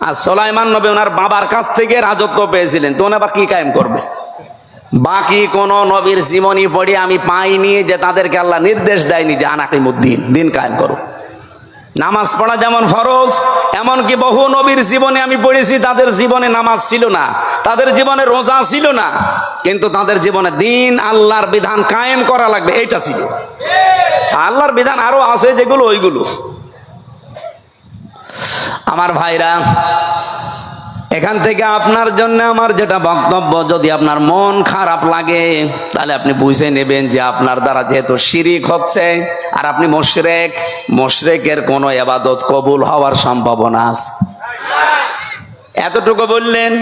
আর সুলাইমান নবী ওনার বাবার কাছ থেকে রাজত্ব পেয়েছিলেন, তো উনি আবার কি কায়েম করবে? বাকি কোন নবীর জীবনী পড়ে আমি পাইনি যে তাদেরকে আল্লাহ নির্দেশ দেয়নি যে আনাকিমুদ্দিন, দিন কায়েম করো। নামাজ পড়া যেমন ফরজ, এমনকি বহু নবীর জীবনে আমি পড়েছি তাদের জীবনে নামাজ ছিল না, তাদের জীবনে রোজা ছিল না, কিন্তু তাদের জীবনে দিন আল্লাহর বিধান কায়েম করা লাগবে এইটা ছিল। আল্লাহর বিধান আরো আছে যেগুলো, ওইগুলো। আমার ভাইরা, এখান থেকে আপনার জন্য আমার যেটা বক্তব্য, যদি আপনার মন খারাপ লাগে তাহলে আপনি বুঝে নেবেন যে আপনার দ্বারা যেহেতু শিরিক হচ্ছে আর আপনি মুশরিক, মুশরিকের কোনো ইবাদত কবুল হওয়ার সম্ভাবনা আছে। এতটুকু বললেন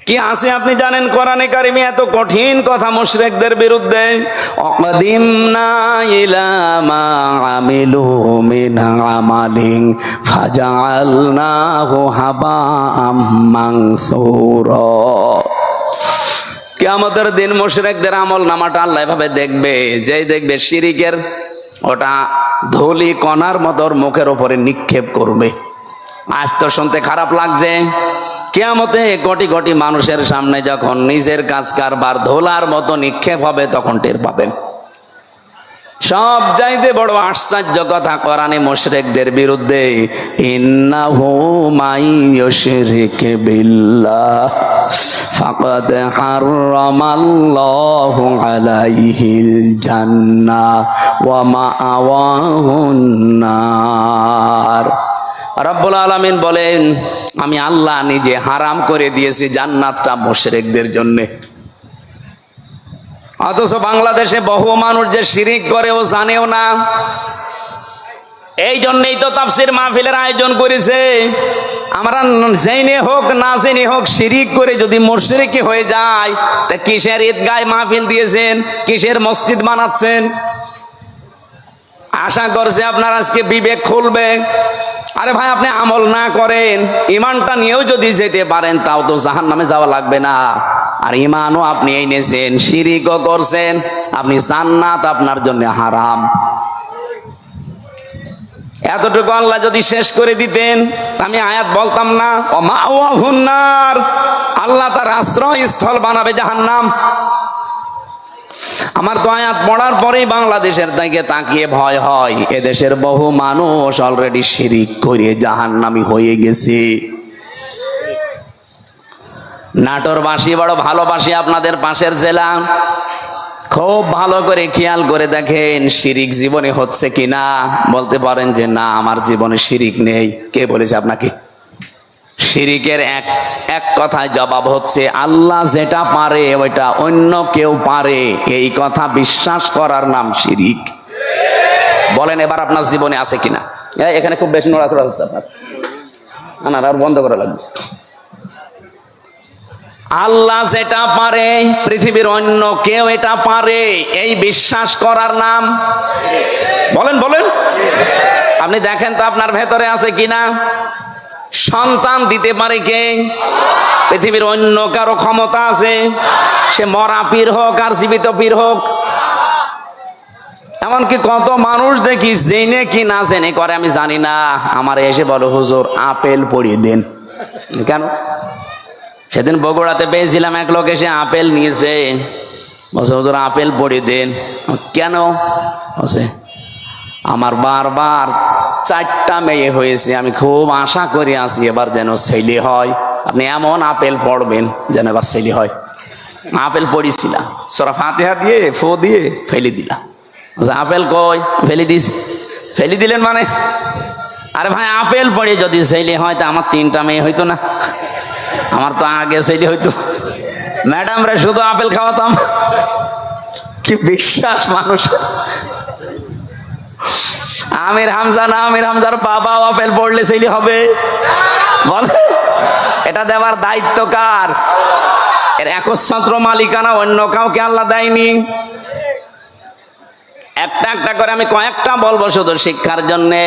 কি আছে আপনি জানেন? কোরআনে কারিমে এত কঠিন কথা মুশরিকদের বিরুদ্ধে, অকদিমনা ইলা মা আমিলু মিন আমালিন ফাজআলনাহু হাবাআম মানসুরা। কিয়ামতের দিন মুশরিকদের আমল নামাটা আল্লাহ এভাবে দেখবে, যেই দেখবে শিরিকের ওটা ধুলি কণার মতো ওর মুখের উপরে নিক্ষেপ করবে। আজ তো শুনতে খারাপ লাগছে, কিয়ামতে কোটি কোটি মানুষের সামনে যখন নিজের কাজ কারবার ধুলার মতো নিক্ষেপ হবে তখন টের পাবেন। সব চাইতে বড় আশ্চর্য কথা কোরআনে মুশরিকদের বিরুদ্ধে, ইন্নাহু মাইয়ুশরিক বিল্লাহ ফাকাদ হারামাল্লাহু আলাইহিল জান্নাহ ওয়া মাআওয়াহুন নার। রব্বুল আলামিন বলেন, আমি আল্লাহ নিজে হারাম করে দিয়েছি জান্নাতটা মুশরিকদের জন্য। অথচ বাংলাদেশে বহু মানুষ যে শিরিক করে ও জানেও না। এই জন্যই তো তাফসীর মাহফিলের আয়োজন করেছে। আমরা জেনে হোক না জেনে হোক শিরিক করে যদি মুশরিকি হয়ে যায়, তা কিসের ঈদগায় মাহফিল দিয়েছেন, কিসের মসজিদ বানাচ্ছেন? আশা করছে আপনার আজকে বিবেক খুলবে। আরে ভাই, আপনি আমল না করেন, ইমানটা নিয়েও যদি যেতে পারেন তাও তো জাহান্নামে যাওয়া লাগবে না। আর ইমানও আপনি এনেছেন, শিরিকও করছেন, আপনি জান্নাত আপনার জন্য হারাম। এতটুকু আল্লাহ যদি শেষ করে দিতেন আমি আয়াত বলতাম না, ও মাওয়াহুন নার, আল্লাহ তার আশ্রয়স্থল বানাবে জাহান্নাম। আমার তো আয়াত পড়ার পরেই বাংলাদেশের দিকে তাকিয়ে ভয় হয়, এদেশের বহু মানুষ অলরেডি শিরিক করে জাহান্নামী হয়ে গেছে। নাটোরবাসী বড় ভালোবাসি আপনাদের পাশের জেলা, খুব ভালো করে খেয়াল করে দেখেন শিরিক জীবনে হচ্ছে কিনা। বলতে পারেন যে না, আমার জীবনে শিরিক নেই। কে বলেছে আপনাকে? শিরিকের এক কথায় জবাব হচ্ছে, আল্লাহ যেটা পারে ওইটা অন্য কেউ পারে, এই কথা বিশ্বাস করার নাম শিরিক। বলেন এবার আপনার জীবনে আছে কিনা? এখানে খুব বেশি নড়াচড়া হচ্ছে আপনার, না আর বন্ধ করা লাগবে। আল্লাহ যেটা পারে পৃথিবীর অন্য কেউ এটা পারে, এই বিশ্বাস করার নাম। বলেন বলেন, আপনি দেখেন তো আপনার ভেতরে আছে কিনা। সন্তান দিতে পারে কে? পৃথিবীর অন্য কারো ক্ষমতা আছে? সে মরা পীর হোক আর জীবিত পীর হোক। এমনকি কত মানুষ দেখি জেনে কি না জেনে করে আমি জানি না, আমার এসে বলো হুজুর আপেল পড়িয়ে দেন। কেন? সেদিন বগুড়াতে পেয়েছিলাম, এক লোক এসে আপেল নিয়েছে, বলছে হুজুর আপেল পড়িয়ে দেন। কেন? বলছে আমার বারবার 4টা মেয়ে হয়েছে, আমি খুব আশা করে আছি এবার যেন ছেলে হয়। আপনি এমন আপেল পড়বেন যেন এবার ছেলে হয়। আপেল পড়িছিলাম, সূরা ফাতিহা দিয়ে ফু দিয়ে ফেলে দিলাম। আপেল কই? ফেলে দিস। ফেলে দিলেন মানে? আরে ভাই, আপেল পড়ে যদি ছেলে হয় তা আমার 3টা মেয়ে হইতো না? আমার তো আগে ছেলে হইতো। ম্যাডামরা শুধু আপেল খাওয়াতাম। কি বিশ্বাস মানুষ! আমির হামজা না, আমির হামজার বাবা আপেল পড়লে ছেলে হবে? বলে এটা দেওয়ার দায়িত্ব কার? এর একচ্ছত্র মালিকানা অন্য কাউকে আল্লাহ দেয়নি। একটা একটা করে আমি কয়েকটা বলবো শুধু শিক্ষার জন্যে।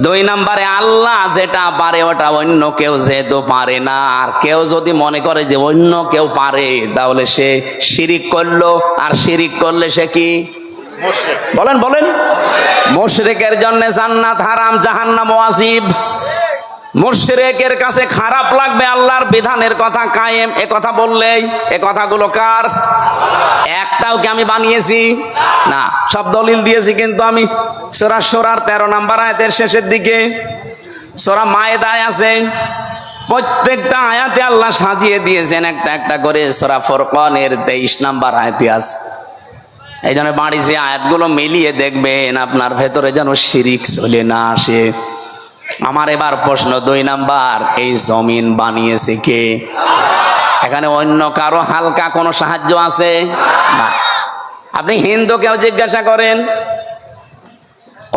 2 নম্বরে, আল্লাহ যেটা পারে ওটা অন্য কেউ যেহেতু পারে না। আর কেউ যদি মনে করে যে অন্য কেউ পারে, তাহলে সে শিরিক করলো। আর শিরিক করলে সে কি? বলেন বলেন, মুশরিকের জন্য জান্নাত হারাম, জাহান্নাম ওয়াজিব। মুশরিকের কাছে খারাপ লাগবে আল্লাহর বিধানের কথা কায়েম এ কথা বললেই। এ কথাগুলো কার? একটাও কি আমি বানিয়েছি? না, সব দলিল দিয়েছি। কিন্তু আমি সূরা শূরার 13 নম্বর আয়াতের শেষের দিকে, সূরা মায়েদায় আছে, প্রত্যেকটা আয়াতে আল্লাহ সাজিয়ে দিয়েছেন একটা একটা করে। সূরা ফুরকানের 23 নম্বর আয়াতে আছে। এই জন্য বাড়ি যে আয়াতগুলো মিলিয়ে দেখবেন আপনার ভেতরে যেন শিরিক চলে না আসে। আমার এবার প্রশ্ন 2 নাম্বার, এই জমিন বানিয়েছে কে? এখানে অন্য কারো হালকা কোনো সাহায্য আছে না। আপনি হিন্দুকেও জিজ্ঞাসা করেন,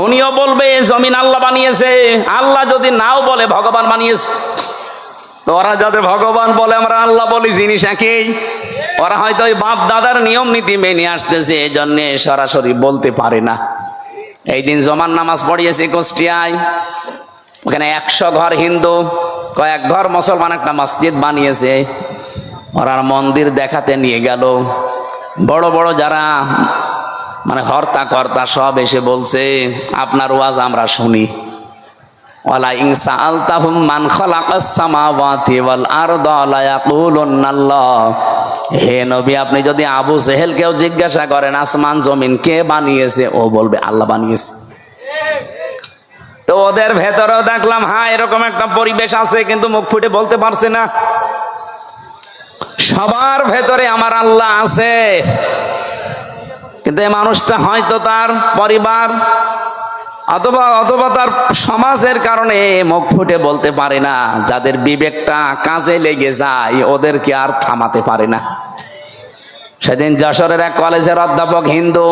উনিও বলবে এই জমিন আল্লাহ বানিয়েছে। আল্লাহ যদি নাও বলে ভগবান বানিয়েছে। তো ওরা যাতে ভগবান বলে আমরা আল্লাহ বলি, জিনিস একই। ওরা হয়তো ওই বাপ দাদার নিয়ম নীতি মেনে আসতেছে, এই জন্য সরাসরি বলতে পারে না। এই দিন জমান নামাজ পড়িয়েছি কুষ্টিয়ায়, ওখানে 100 ঘর হিন্দু, কয়েক ঘর মুসলমান একটা মসজিদ বানিয়েছে। ওরা মন্দির দেখাতে নিয়ে গেল। বড় বড় যারা মানে হর্তা কর্তা সব এসে বলছে আপনার ওয়াজ আমরা শুনি। ওয়ালা ইন সাআলতাহুম মান খালাকাস সামাওয়াতি ওয়াল আরদা লা ইয়াকুলুন্না আল্লাহ। হে নবী, আপনি যদি আবু জেহেলকেও জিজ্ঞাসা করেন আসমান জমিন কে বানিয়েছে, ও বলবে আল্লাহ বানিয়েছে। তো ওদের ভেতরেও দেখলাম হ্যাঁ এরকম একটা পরিবেশ আছে, কিন্তু মুখ ফুটে বলতে পারছে না। সবার ভেতরে আমার আল্লাহ আছে, কিন্তু এই মানুষটা হয়তো তার পরিবার অথবা তার সমাজের কারণে মুখ ফুটে বলতে পারে না। যাদের বিবেকটা কাজে লেগে যায় ওদেরকে আর থামাতে পারে না। সেদিন যশোরের এক কলেজের অধ্যাপক হিন্দু,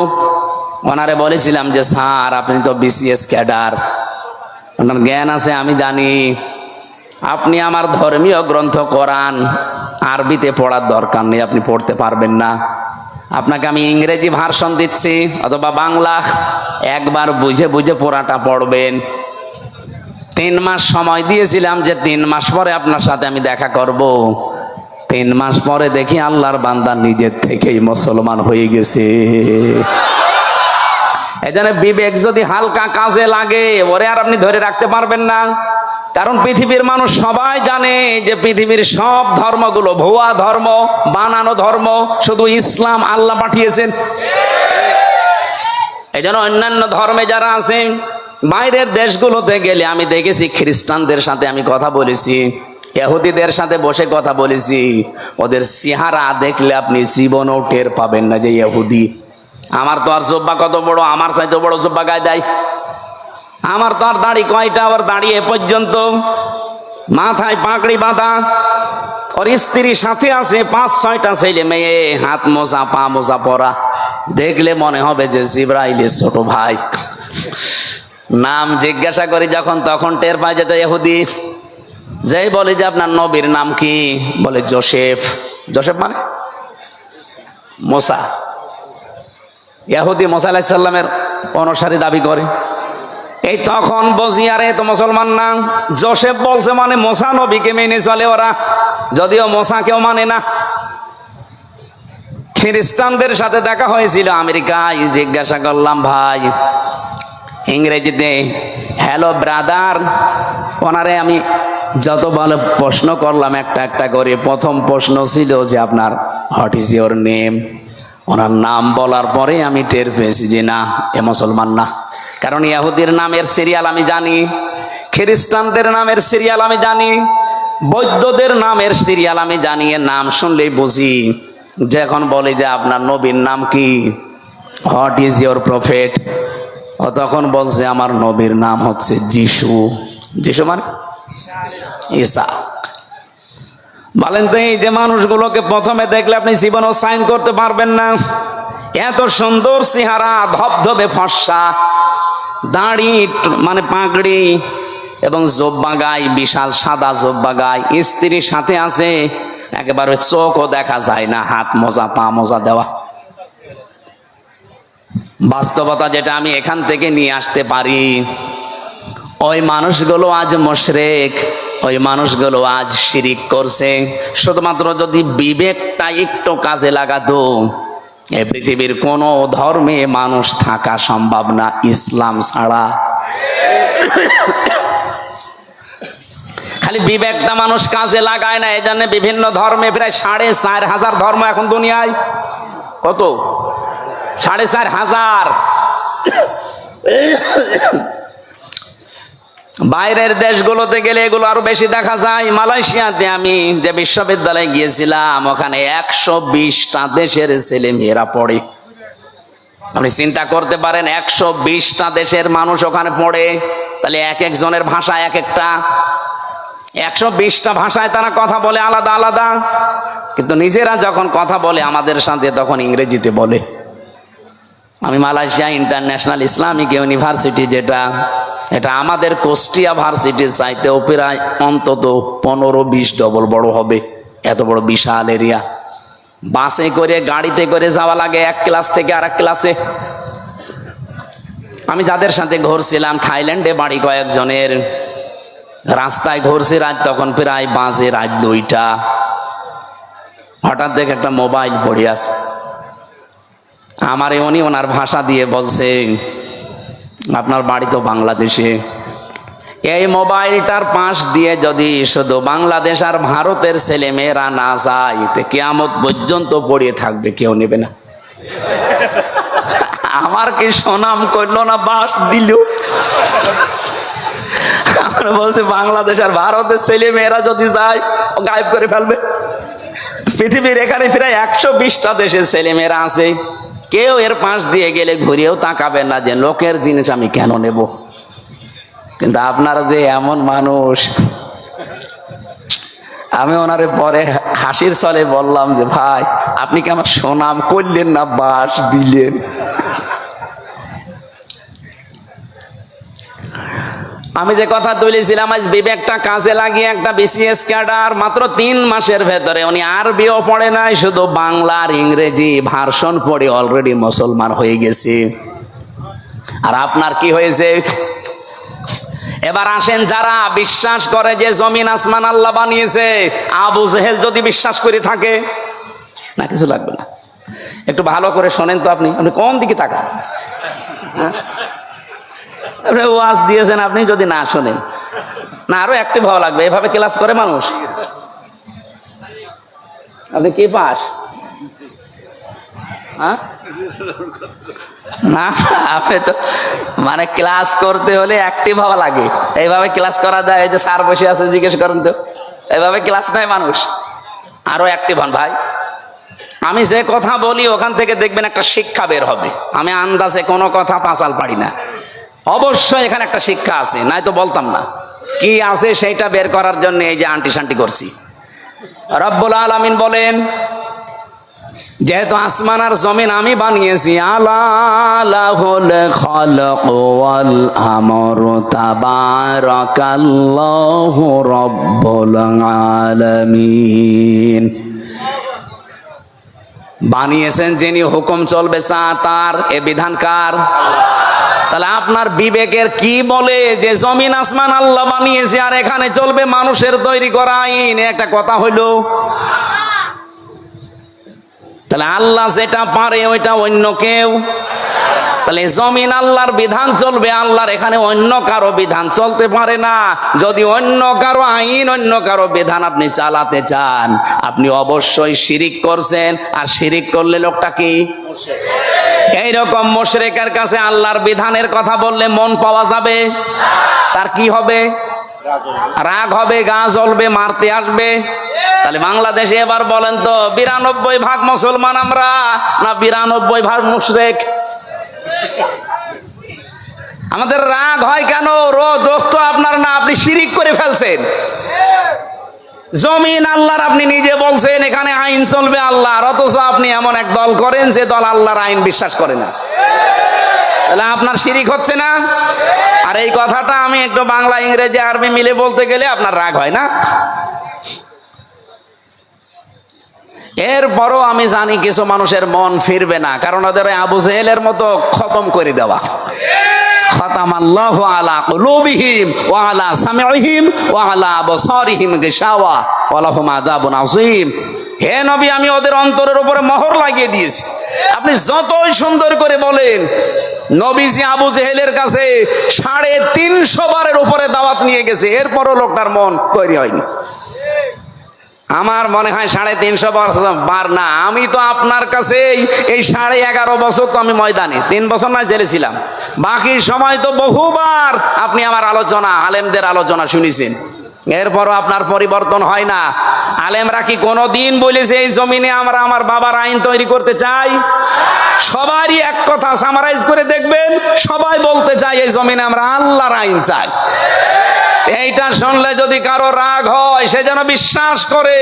ওনারে বলেছিলাম যে স্যার আপনি তো বিসিএস ক্যাডার, ওনার জ্ঞান আছে আমি জানি, আপনি আমার ধর্মীয় গ্রন্থ কোরআন আরবিতে পড়ার দরকার নেই, আপনি পড়তে পারবেন না, আপনাকে আমি ইংরেজি ভার্সন দিচ্ছি অথবা বাংলা, একবার বুঝে বুঝে পড়াটা পড়বেন। 3 মাস সময় দিয়েছিলাম যে 3 মাস পরে আপনার সাথে আমি দেখা করব। 3 মাস পরে দেখি আল্লাহর বান্দা নিজের থেকেই মুসলমান হয়ে গেছে। এই জন্য বিবেক যদি হালকা কাজে লাগে ওরে আর আপনি ধরে রাখতে পারবেন না। কারণ পৃথিবীর মানুষ সবাই জানে যে পৃথিবীর সব ধর্মগুলো ভুয়া ধর্ম, বানানো ধর্ম, শুধু ইসলাম আল্লাহ পাঠিয়েছেন। এই জন্য অন্যান্য ধর্মে যারা আছে বাইরের দেশগুলোতে গেলে আমি দেখেছি খ্রিস্টানদের সাথে আমি কথা বলেছি, ইহুদিদের সাথে বসে কথা বলেছি, ওদের চেহারা দেখলে আপনি জীবনও টের পাবেন না যে ইহুদি। আমার তো আর জব্বা কত বড়, আমার চাইতে বড় জব্বা গায়ে দেয়। আমার তো আর দাড়ি কয়টা, আবার দাঁড়িয়ে পর্যন্ত, মাথায় পাগড়ি বাঁধা, ওর স্ত্রীর সাথে আছে 5-6টা ছেলে মেয়ে, হাত মোজা পা মোজা পরা, দেখলে মনে হবে যে জিবরাইলের ছোট ভাই। নাম জিজ্ঞাসা করি যখন তখন টের পাই যেত ইহুদি। যেই বলি যে আপনার নবীর নাম কি, বলে জোসেফ। জোসেফ মানে মোসা। ইহুদি মোসা আলাইহিস সালামের অনুসারী দাবি করে। এই তখন বুঝি আরে তো মুসলমান না, জোসেফ বলছে মানে মোসা নবীকে মেনে চলে ওরা, যদিও মোসা কেউ মানে না। খ্রিস্টানদের সাথে দেখা হয়েছিল আমেরিকায়, জিজ্ঞাসা করলাম ভাই ইংরেজিতে হ্যালো ব্রাদার, ওনারে আমি যত ভালো প্রশ্ন করলাম একটা একটা করে। প্রথম প্রশ্ন ছিল যে আপনার হোয়াট ইজ ইউর নেম। ওনার নাম বলার পরে আমি টের পেয়েছি যে না এ মুসলমান না। কারণ ইহুদির নামের সিরিয়াল আমি জানি, খ্রিস্টানদের নামের সিরিয়াল আমি জানি, বৌদ্ধদের নামের সিরিয়াল আমি জানি। এর নাম শুনলেই বুঝি। যখন বলি যে আপনার নবীর নাম কি, হোয়াট ইজ ইউর প্রফেট, ও তখন বলছে আমার নবীর নাম হচ্ছে যিশু। যিশু মানে ঈসা। বলেন তো এই যে মানুষগুলোকে প্রথমে দেখলে আপনি জীবনও সাইন করতে পারবেন না। এত সুন্দর চেহারা, ধবধবে ফর্সা, দাড়ি মানে পাগড়ি এবং জব্বা গায়ে, বিশাল সাদা জব্বা গায়ে, স্ত্রীর সাথে আছে, একেবারে চোখও দেখা যায় না, হাত মোজা পা মোজা দেওয়া। বাস্তবতা যেটা আমি এখান থেকে নিয়ে আসতে পারি, ওই মানুষগুলো আজ মুশরিক, ওই মানুষগুলো আজ শিরিক করছে। শুধুমাত্র যদি বিবেকটা একটু কাজে লাগাতো এই পৃথিবীর কোন ধর্মে মানুষ থাকা সম্ভব না ইসলাম ছাড়া। খালি বিবেকটা মানুষ কাজে লাগায় না, এই জন্য বিভিন্ন ধর্মে প্রায় 4,500 ধর্ম এখন দুনিয়ায়। কত? 4,500। বাইরের দেশগুলোতে গেলে এগুলো আরো বেশি দেখা যায়। মালয়েশিয়াতে আমি যে বিশ্ববিদ্যালয়ে গিয়েছিলাম ওখানে 120টা দেশের ছেলে মেয়েরা পড়ে। আপনি চিন্তা করতে পারেন 120টা দেশের মানুষ ওখানে পড়ে, তাহলে এক একজনের ভাষা এক একটা, 120টা ভাষায় তারা কথা বলে আলাদা আলাদা, কিন্তু নিজেরা যখন কথা বলে আমাদের সাথে তখন ইংরেজিতে বলে। আমি মালয়েশিয়া ইন্টারন্যাশনাল ইসলামিক ইউনিভার্সিটি, যেটা এটা আমাদের কুষ্টিয়া ভার্সিটির চাইতেও প্রায় অন্তত 15-20 ডবল বড় হবে, এত বড় বিশাল এরিয়া। বাসে করে গাড়িতে করে যাওয়া লাগে এক ক্লাস থেকে আরেক ক্লাসে। আমি যাদের সাথে ঘুরছিলাম থাইল্যান্ডে বাড়ি কয়েকজনের, রাস্তায় ঘুরছি রাত তখন প্রায় বাজে রাত 2টা। হঠাৎ দেখে একটা মোবাইল পড়ে আছে, আমারে উনি ওনার ভাষা দিয়ে বলছে, আপনার বাড়ি তো বাংলাদেশে, এই মোবাইলটার পাশ দিয়ে যদি শুধু বাংলাদেশ আর ভারতের ছেলে মেয়েরা না যায়, তো কিয়ামত পর্যন্ত পড়িয়ে থাকবে, কেউ নেবে না। আমার কি সুনাম করলো না, বাস দিল। আমার বলছে বাংলাদেশ আর ভারতের ছেলে মেয়েরা যদি যায়, ও গায়েব করে ফেলবে। পৃথিবীর এখানে প্রায় 120টা দেশের ছেলে মেয়েরা আছে, কেউ এর পাশ দিয়ে গেলে ঘুরেও তাকাবে না যে লোকের জিনিস আমি কেন নেব। কিন্তু আপনারা যে এমন মানুষ, আমি ওনারে পরে হাসির ছলে বললাম যে ভাই, আপনি কি আমার সুনাম করলেন না বাস দিলেন? আমি যে কথা তুলেছিলাম, আজ বিবেকটা কাজে লাগিয়ে একটা বিসিএস ক্যাডার মাত্র 3 মাসের ভেতরে, উনি আরবিও পড়ে নাই, শুধু বাংলা আর ইংরেজি ভার্সন পড়ে অলরেডি মুসলমান হয়ে গেছে। আর আপনার কি হয়েছে? এবার আসেন, যারা বিশ্বাস করে যে জমিন আসমান আল্লাহ বানিয়েছে, আবু জেহেল যদি বিশ্বাস করে থাকে, না কিছু লাগবে না, একটু ভালো করে শোনেন তো। আপনি কোন দিকে তাকান? আপনি ওয়াজ দিয়েছেন, আপনি যদি না শোনেন, না আরো অ্যাক্টিভ হওয়া লাগবে। এভাবে ক্লাস করে মানুষ? আপনি কি পাস? হ্যাঁ, না আপনি তো মানে ক্লাস করতে হলে অ্যাক্টিভ হওয়া লাগে। এইভাবে ক্লাস করা যায়? এই যে স্যার বসে আছে, জিজ্ঞেস করেন তো, এইভাবে ক্লাস নয় মানুষ। আরো অ্যাক্টিভ হন ভাই। আমি যে কথা বলি ওখান থেকে দেখবেন একটা শিক্ষা বের হবে। আমি আন্দাজে কোনো কথা পাঁচাল পারি না, অবশ্যই এখানে একটা শিক্ষা আছে, নাই তো বলতাম না। কি আছে সেইটা বের করার জন্য এই যে আন্টি শান্টি করছি। রব্বুল আলামিন বলেন, যেহেতু আসমান আর জমিন আমি বানিয়েছি, আলাহুল খালাক ওয়াল আমরু তাবারাকাল্লাহু রব্বুল আলামিন। বানিয়েছেন যিনি, হুকুম চলবে তার, এ বিধান কার? তাহলে আপনার বিবেকের কি বলে যে জমিন আসমান আল্লাহ বানিয়েছে আর এখানে চলবে মানুষের তৈরি করা আইন? একটা কথা হইল। তাহলে আল্লাহ যেটা পারে ওইটা অন্য কেউ, তাহলে জমিন আল্লাহর বিধান চলবে, আল্লাহর এখানে অন্য কারো বিধান চলতে পারে না। যদি অন্য কারো আইন, অন্য কারো বিধান আপনি চালাতে চান, আপনি অবশ্যই শিরিক করছেন। আর শিরিক করলে লোকটা কি? এইরকম মুশরিকের কাছে আল্লাহর বিধানের কথা বললে মন পাওয়া যাবে? তার কি হবে? রাগ হবে, গা জ্বলবে, মারতে আসবে। তাহলে বাংলাদেশে এবার বলেন তো, 92% মুসলমান আমরা না 92% মুশরিক? আমাদের রাগ হয় কেন? দোষ তো আপনার না, আপনি শিরিক করে ফেলছেন। জমিন আল্লাহর, আপনি নিজে বলছেন এখানে আইন চলবে আল্লাহর, অথচ আপনি এমন এক দল করেন যে দল আল্লাহর আইন বিশ্বাস করে না। তাহলে আপনার শিরিক হচ্ছে না? আর এই কথাটা আমি একটু বাংলা ইংরেজি আরবি মিলে বলতে গেলে আপনার রাগ হয় না? এরপরও আমি জানি কিছু মানুষের মন ফিরবে না, কারণ ওদের আবু জেহেলের মতো খতম করে দেওয়া। খাতামাল্লাহু আলা কুলুবিহিম ওয়া আলা সামিইহিম ওয়া আলা আবসারিহিম গিশাওয়া ওয়া লাহুম আযাবুন আযীম। হে নবী, আমি ওদের অন্তরের উপরে মোহর লাগিয়ে দিয়েছি। আপনি যতই সুন্দর করে বলেন, নবীজি আবু জেহেলের কাছে 350 বারের উপরে দাওয়াত নিয়ে গেছে, এরপরও লোকটার মন তৈরি হয়নি। আমার মনে হয় 350 বার না, আমি তো আপনার কাছে এই 11.5 বছর তো আমি ময়দানে, 3 বছর না জেলে ছিলাম, বাকি সময় তো বহুবার আপনি আমার আলোচনা, আলেমদের আলোচনা শুনেছেন, এরপরও আপনার পরিবর্তন হয় না। আলেমরা কি কোনোদিন বলেছে এই জমিনে আমরা আমার বাবার আইন তৈরি করতে চাই? সবারই এক কথা সামারাইজ করে দেখবেন, সবাই বলতে চাই এই জমিনে আমরা আল্লাহর আইন চাই। এইটা শুনলে যদি কারো রাগ হয়, সে যেন বিশ্বাস করে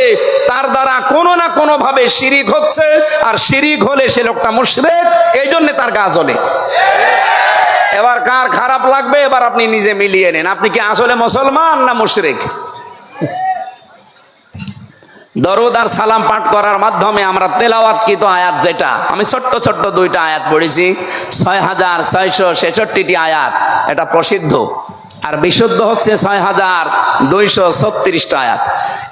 তার দ্বারা কোনো না কোনো ভাবে শিরিক হচ্ছে, আর শিরিক হলে সে লোকটা মুশরিক, এই জন্য তার গা জ্বলে। এবার কার খারাপ লাগবে, এবার আপনি নিজে মিলিয়ে নেন, আপনি কি আসলে মুসলমান না মুশরিক? দরুদ আর সালাম পাঠ করার মাধ্যমে আমরা তেলাওয়াতকৃত আয়াত, যেটা আমি ছোট্ট ছোট্ট 2টা আয়াত পড়েছি, 6666টি আয়াত, এটা প্রসিদ্ধ, আর বিশুদ্ধ হচ্ছে 6236টা আয়াত।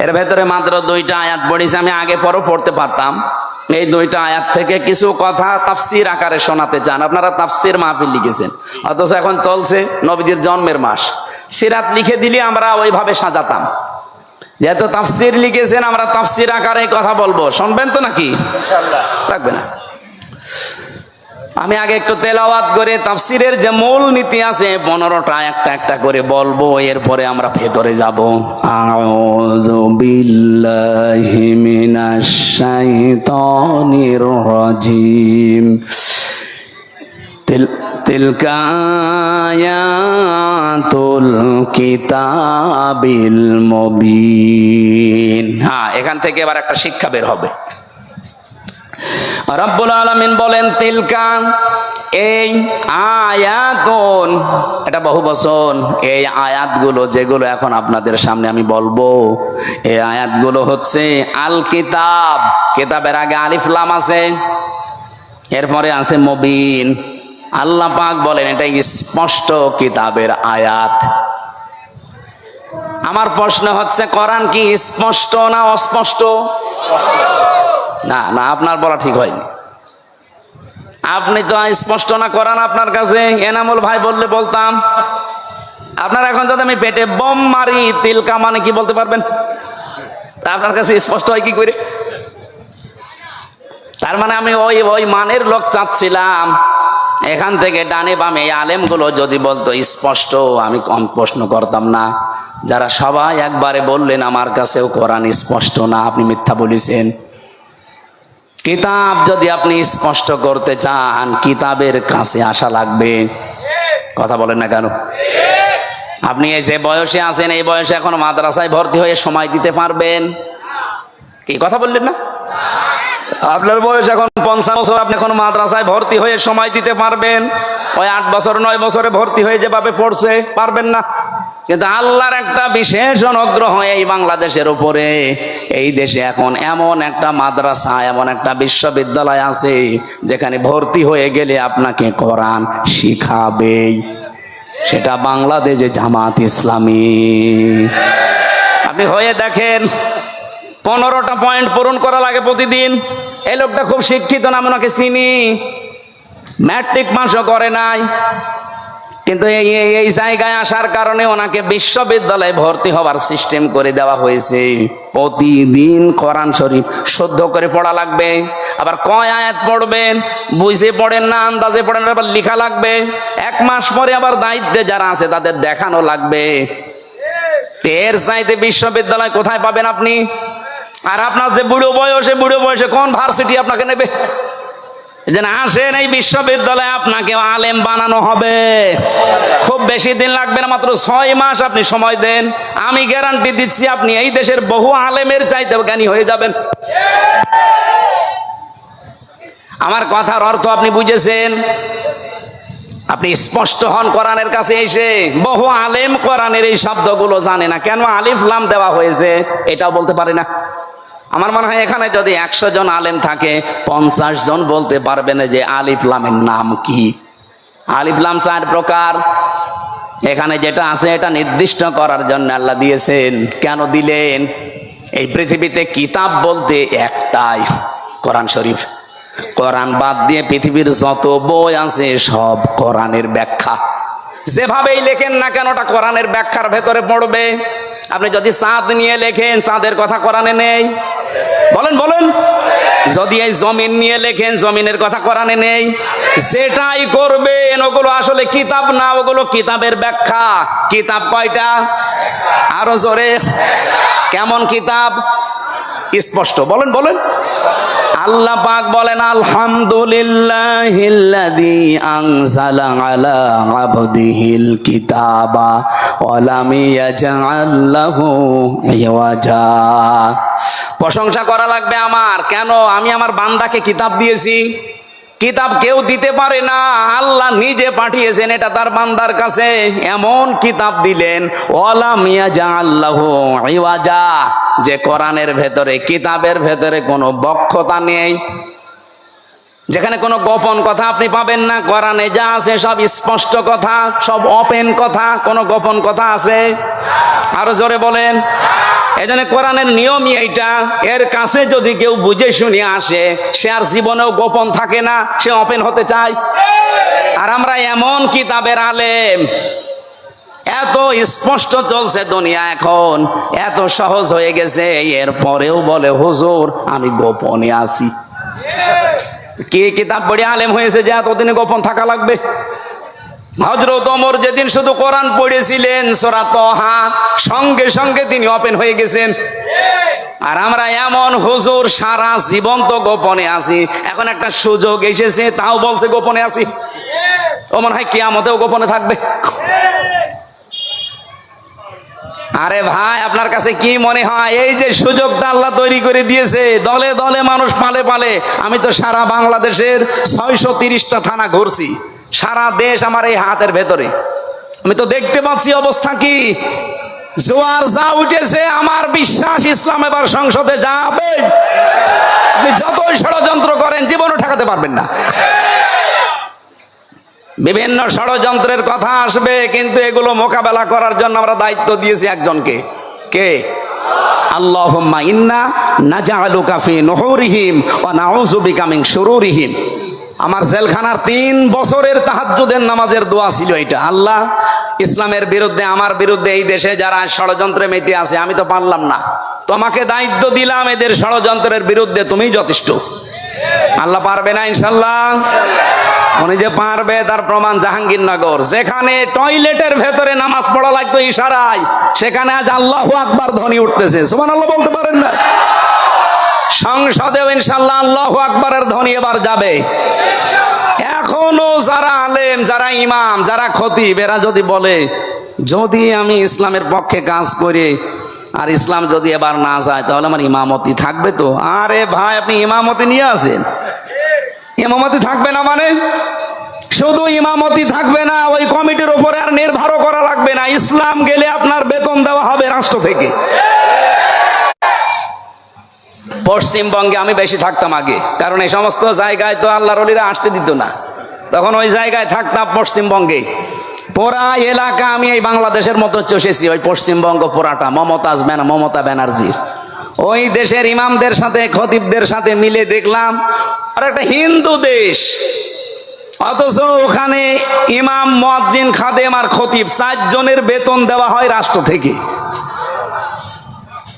এর ভেতরে মাত্র 2টা আয়াত পড়েছি, আমি আগে পরও পড়তে পারতাম, এই দুইটা আয়াত থেকে কিছু কথা তাফসীর আকারে শোনাতে চান। আপনারা তাফসীর মাহফিল লিখেছেন, অথচ এখন চলছে নবীজির জন্মের মাস, সিরাত লিখে দিলে আমরা ওইভাবে সাজাতাম। যেহেতু তাফসীর লিখেছেন, আমরা তাফসীর আকারে কথা বলবো, শুনবেন তো নাকি? ইনশাআল্লাহ। লাগবে না, আমি আগে একটু তেলাওয়াত করে তাফসীরের যে মূল নীতি আছে 15টা একটা একটা করে বলবো, এরপরে আমরা ভেতরে যাব। আউযু বিল্লাহি মিনাশ শাইতানির রাজিম। তিলকা আয়াতুল কিতাবিল মুবিন। হ্যাঁ, এখান থেকে এবার একটা শিক্ষা বের হবে। রব্বুল আলামিন বলেন তিলকা, এই আয়াতুন, এটা বহু বচন। এই আয়াতগুলো যেগুলো এখন আপনাদের সামনে আমি বলবো, এই আয়াতগুলো হচ্ছে আল কিতাব। কিতাবের আগে আলিফ লাম আছে, এরপরে আছে মুবিন। আল্লাহ পাক বলেন এটা স্পষ্ট কিতাবের আয়াত। আমার প্রশ্ন হচ্ছে, কোরআন কি স্পষ্ট না অস্পষ্ট? না না, আপনার বলা ঠিক হয়নি। আপনি তো স্পষ্ট না কোরআন আপনার কাছে। এনামুল ভাই বললে বলতাম। আপনার এখন যদি আমি পেটে বোম মারি, তিলকা মানে কি বলতে পারবেন? আপনার কাছে স্পষ্ট হয় কি করে? তার মানে আমি ওই মানের লোক চাচ্ছিলাম। এখান থেকে ডানে বামে আলেমগুলো যদি বলতো স্পষ্ট, আমি কম প্রশ্ন করতাম না। যারা সবাই একবারে বললেন আমার কাছেও কোরআন স্পষ্ট না, আপনি মিথ্যা বলেছেন। কিতাব যদি আপনি স্পষ্ট করতে চান, কিতাবের কাছে আসা লাগবে। কথা বলেন না কেন? আপনি এই যে বয়সে আছেন, এই বয়সে এখন মাদ্রাসায় ভর্তি হয়ে সময় দিতে পারবেন? এই কথা বললেন না? আপনার বয়স এখন 50 বছর, আপনি এখন মাদ্রাসায় ভর্তি হয়ে সময় দিতে পারবেন? ওই 8 বছর 9 বছরে ভর্তি হয়ে যেভাবে পড়ছে, পারবেন না। কিন্তু আল্লাহর একটা বিশেষ অনুগ্রহ এই বাংলাদেশের উপরে। এই দেশে এখন এমন একটা মাদ্রাসা, এমন একটা বিশ্ববিদ্যালয় আছে যেখানে ভর্তি হয়ে গেলে আপনাকে কোরআন শিখাবেই। সেটা বাংলাদেশে জামাত ইসলামী। আপনি হয়ে দেখেন, 15টা পয়েন্ট পূরণ করা লাগে প্রতিদিন। এই লোকটা খুব শিক্ষিত না, আমি ওনাকে চিনি, ম্যাট্রিক পাসও করে নাই, কিন্তু এই জায়গায় আসার কারণে ওনাকে বিশ্ববিদ্যালয়ে ভর্তি হবার সিস্টেম করে দেওয়া হয়েছে। প্রতিদিন কোরআন শরীফ শুদ্ধ করে পড়া লাগবে। আবার কয় আয়াত পড়বেন বুঝে পড়েন না, আন্দাজে পড়েন, আবার লেখা লাগবে। 1 মাস পরে আবার দায়িত্বে যারা আছে তাদের দেখানো লাগবে। এর চাইতে বিশ্ববিদ্যালয় কোথায় পাবেন আপনি? আর আপনার যে বুড়ো বয়সে কোন ভার্সিটি আপনাকে নেবে? আসেন এই বিশ্ববিদ্যালয়ে, আপনাকে আলেম বানানো হবে। খুব বেশি দিন লাগবে না, মাত্র 6 মাস আপনি সময় দেন, আমি গ্যারান্টি দিচ্ছি আপনি এই দেশের বহু আলেমের চাইতে জ্ঞানী হয়ে যাবেন। আমার কথার অর্থ আপনি বুঝেছেন? আপনি স্পষ্ট হন কোরআনের কাছে এসে। বহু আলেম কোরআনের এই শব্দগুলো জানে না, কেন আলিফ লাম দেওয়া হয়েছে এটাও বলতে পারে না। আমার মনে হয় এখানে যদি 100 জন আলেম থাকে, 50 জন বলতে পারবেন যে আলিফ লামের নাম কি। আলিফ লাম 4 প্রকার। এখানে যেটা আছে এটা নির্দিষ্ট করার জন্য আল্লাহ দিয়েছেন। কেন দিলেন? এই পৃথিবীতে কিতাব বলতে একটাই, কোরআন শরীফ। কোরআন বাদ দিয়ে পৃথিবীর যত বই আছে সব কোরআনের ব্যাখ্যা। যেভাবেই লেখেন না কেন ওটা কোরআনের ব্যাখ্যার ভেতরে পড়বে। আপনি যদি চাঁদ নিয়ে লেখেন, চাঁদের কথা কোরআনে নেই? বলেন বলেন। যদি এই জমিন নিয়ে লেখেন, জমিনের কথা কোরআনে নেই? যেটাই করবেন ওগুলো আসলে কিতাব না, ওগুলো কিতাবের ব্যাখ্যা। কিতাব কয়টা? আরো জোরে। কেমন কিতাব? স্পষ্ট। বলেন বলেন। আল্লাহ পাক বলেন আলহামদুলিল্লাহিল্লাযী আনজালা আলা আবদিহিল কিতাবা ওয়া লাম ইয়াজআল লাহু ইওয়াজা। প্রশংসা করা লাগবে আমার। কেন? আমি আমার বান্দাকে কিতাব দিয়েছি। কিতাব কেউ দিতে পারে না, আল্লাহ নিজে পাঠিয়েছেন এটা তার বান্দার কাছে। এমন কিতাব দিলেন ওয়া লাম ইয়াজআল লাহু ইওয়াজা, যে কোরআনের ভেতরে, কিতাবের ভেতরে কোনো বক্রতা নেই, যেখানে কোনো গোপন কথা আপনি পাবেন না। কোরআনে যা আছে সব স্পষ্ট কথা, সব ওপেন কথা। কোনো গোপন কথা আছে? আরো জোরে বলেন। এই জন্য কোরআনের নিয়মই এইটা, এর কাছে যদি কেউ বুঝে শুনে আসে সে আর জীবনেও গোপন থাকে না, সে ওপেন হতে চায়। আর আমরা এমন কিতাবের আলেম, এত স্পষ্ট চলছে দুনিয়া এখন, এত সহজ হয়ে গেছে, এরপরেও বলে হুজুর আমি গোপনে আছি। কি কিতাব পড়ে আলেম হয়েছে যে এতদিনে গোপন থাকা লাগবে? হযরত ওমর যেদিন শুধু কোরআন পড়েছিলেন সূরা তাহা, সঙ্গে সঙ্গে তিনি ওপেন হয়ে গেছেন। আর আমরা এমন হুজুর সারা জীবন তো গোপনে আছি, এখন একটা সুযোগ এসেছে তাও বলছে গোপনে আছি। ও মনে হয় কিয়ামতেও গোপনে থাকবে। আরে ভাই, আপনার কাছে কি মনে হয় এই যে সুযোগটা আল্লাহ তৈরি করে দিয়েছে, দলে দলে মানুষ পালে পালে, আমি তো সারা বাংলাদেশের 630টা থানা ঘুরছি, সারা দেশ আমার এই হাতের ভেতরে, আমি তো দেখতে পাচ্ছি অবস্থা কি। জোয়ার যা উঠেছে, আমার বিশ্বাস ইসলাম এবার সংসদে যাবে। আপনি যতই ষড়যন্ত্র করেন জীবনও ঠেকাতে পারবেন না। বিভিন্ন ষড়যন্ত্রের কথা আসবে, কিন্তু এগুলো মোকাবেলা করার জন্য আমরা দায়িত্ব দিয়েছি একজনকে। কে? আল্লাহুম্মা ইন্না নাজআলুকা ফি নুহুরিহিম ওয়া নাউযু বিকা মিন শুরুরিহিম। আমার জেলখানার 3 বছরের তাহাজ্জুদের নামাজের দোয়া ছিল এটা, আল্লাহ ইসলামের বিরুদ্ধে, আমার বিরুদ্ধে এই দেশে যারা ষড়যন্ত্রে মেতে আছে, আমি তো পারলাম না, তোমাকে দায়িত্ব দিলাম এদের ষড়যন্ত্রের বিরুদ্ধে, তুমিই যথেষ্ট। আল্লাহ পারবে না ইনশাল্লাহ? উনি যে পারবে তার প্রমাণ জাহাঙ্গীরনগর, যেখানে টয়লেটের ভেতরে নামাজ পড়া লাগতো ইশারায়, সেখানে আজ আল্লাহু আকবার ধ্বনি উঠতেছে। সুবহানাল্লাহ বলতে পারেন না? সংসদেও ইনশাল্লাহ আল্লাহু আকবারের ধ্বনি এবার যাবে। এখনো যারা আলেম, যারা ইমাম, যারা খতিব, এরা যদি বলে যদি আমি ইসলামের পক্ষে কাজ করি আর ইসলাম যদি এবার না যায় তাহলে আমার ইমামতি থাকবে তো? আরে ভাই, আপনি ইমামতি নিয়ে আসেন, ইমামতি থাকবে না মানে? শুধু ইমামতি থাকবে না, ওই কমিটির উপরে আর নির্ভরও করা লাগবে না, ইসলাম গেলে আপনার বেতন দেওয়া হবে রাষ্ট্র থেকে। পশ্চিমবঙ্গে আমি বেশি থাকতাম আগে, কারণ এই সমস্ত জায়গায় তো আল্লাহর ওলিরা আসতে দিত না, তখন ওই জায়গায় থাকতাম পশ্চিমবঙ্গে। পুরা এলাকা আমি এই বাংলাদেশের মতো চষেছি, ওই পশ্চিমবঙ্গ পুরাটা মমতা ব্যানার্জির। ওই দেশের ইমামদের সাথে, খতিবদের সাথে মিলে দেখলাম আর একটা হিন্দু দেশ, অথচ ওখানে ইমাম, মুয়াজ্জিন, খাদেম আর খতিব 4 জনের বেতন দেওয়া হয় রাষ্ট্র থেকে।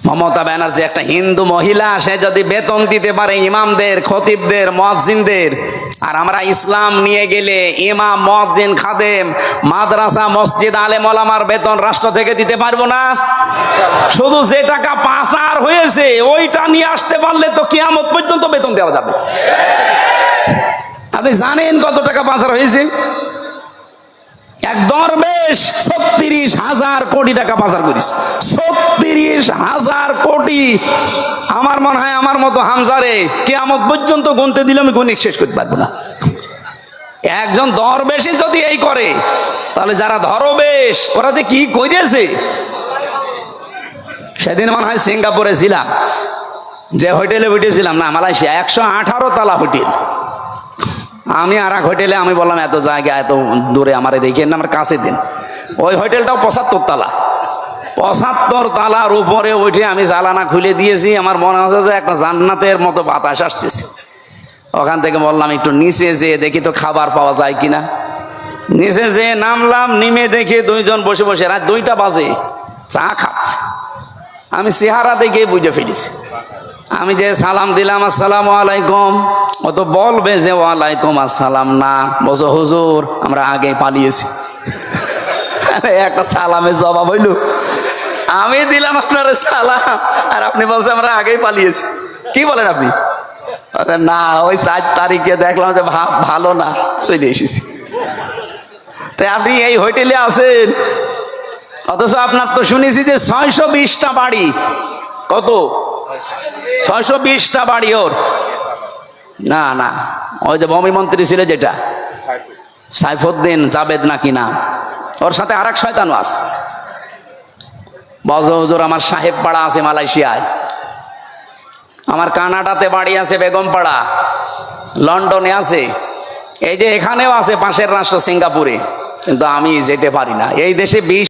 মমতা ব্যানার্জি একটা হিন্দু মহিলা, সে যদি বেতন দিতে পারে ইমামদের, খতিবদের, মুয়াজ্জিনদের, আর আমরা ইসলাম নিয়ে গেলে ইমাম, মুয়াজ্জিন, খাদেম, মাদ্রাসা, মসজিদ, আলেম ওলামার বেতন রাষ্ট্র থেকে দিতে পারবো না? শুধু যে টাকা পাচার হয়েছে ওইটা নিয়ে আসতে পারলে তো কিয়ামত পর্যন্ত বেতন দেওয়া যাবে। আপনি জানেন কত টাকা পাচার হয়েছে? এক দরবেশ 36,000 কোটি টাকা পাচার করিস। 36,000 কোটি। আমার মনে হয় আমার মতো হামজারে কিয়ামত পর্যন্ত গুনতে দিলে আমি গণিত শেষ করতে পারবো না। একজন দরবেশই যদি এই করে, তাহলে যারা ধরবেশ ওরা যে কি করেছে। সেদিন মনে হয় সিঙ্গাপুরে ছিলাম, যে হোটেলে উঠেছিলাম, না মালয়েশিয়া, 118 তলা হোটেল। আমি আর এক হোটেলে, আমি বললাম এত জায়গা এত দূরে আমার দেখেন না, আমার কাছে দিন। ওই হোটেলটাও 75 তলা। 75 তলার উপরে উঠে আমি জানালা খুলে দিয়েছি, আমার মনে হচ্ছে যে একটা জান্নাতের মতো বাতাস আসতেছে। ওখান থেকে বললাম একটু নিচে যেয়ে দেখি তো খাবার পাওয়া যায় কিনা। নিচে যেয়ে নামলাম, নেমে দেখি 2 জন বসে বসে, রাত 2টা বাজে চা খাচ্ছে। আমি চেহারা দেখে বুঝে ফেলেছি। আমি যে সালাম দিলাম, আসসালামু আলাইকুম, ও তো বলবে যে ওয়ালাইকুম আসসালাম না, বলছো হুজুর আমরা আগে পালিয়েছি। একটা সালামের জবাব হইল, আমি দিলাম আপনার সালাম আর আপনি বলছেন আমরা আগেই পালিয়েছি। কি বলেন আপনি? না, ওই 4 তারিখে দেখলাম যে ভালো না, চলে এসেছি। তাই আপনি এই হোটেলে আছেন, অথচ আপনার তো শুনেছি যে 620টা বাড়ি। কত? 620টা বাড়ি ওর। না না, ওই যে ভূমি মন্ত্রী ছিল যেটা সাইফুদ্দিন জাবেদ নাকি না, ওর সাথে আরেক শয়তানও আছে। বলছো হুজুর আমার সাহেব পাড়া আছে মালয়েশিয়ায়, আমার কানাডাতে বাড়ি আছে বেগমপাড়া, লন্ডনে আছে, এই যে এখানেও আছে পাশের রাষ্ট্র সিঙ্গাপুরে, কিন্তু আমি যেতে পারি না। এই দেশে 20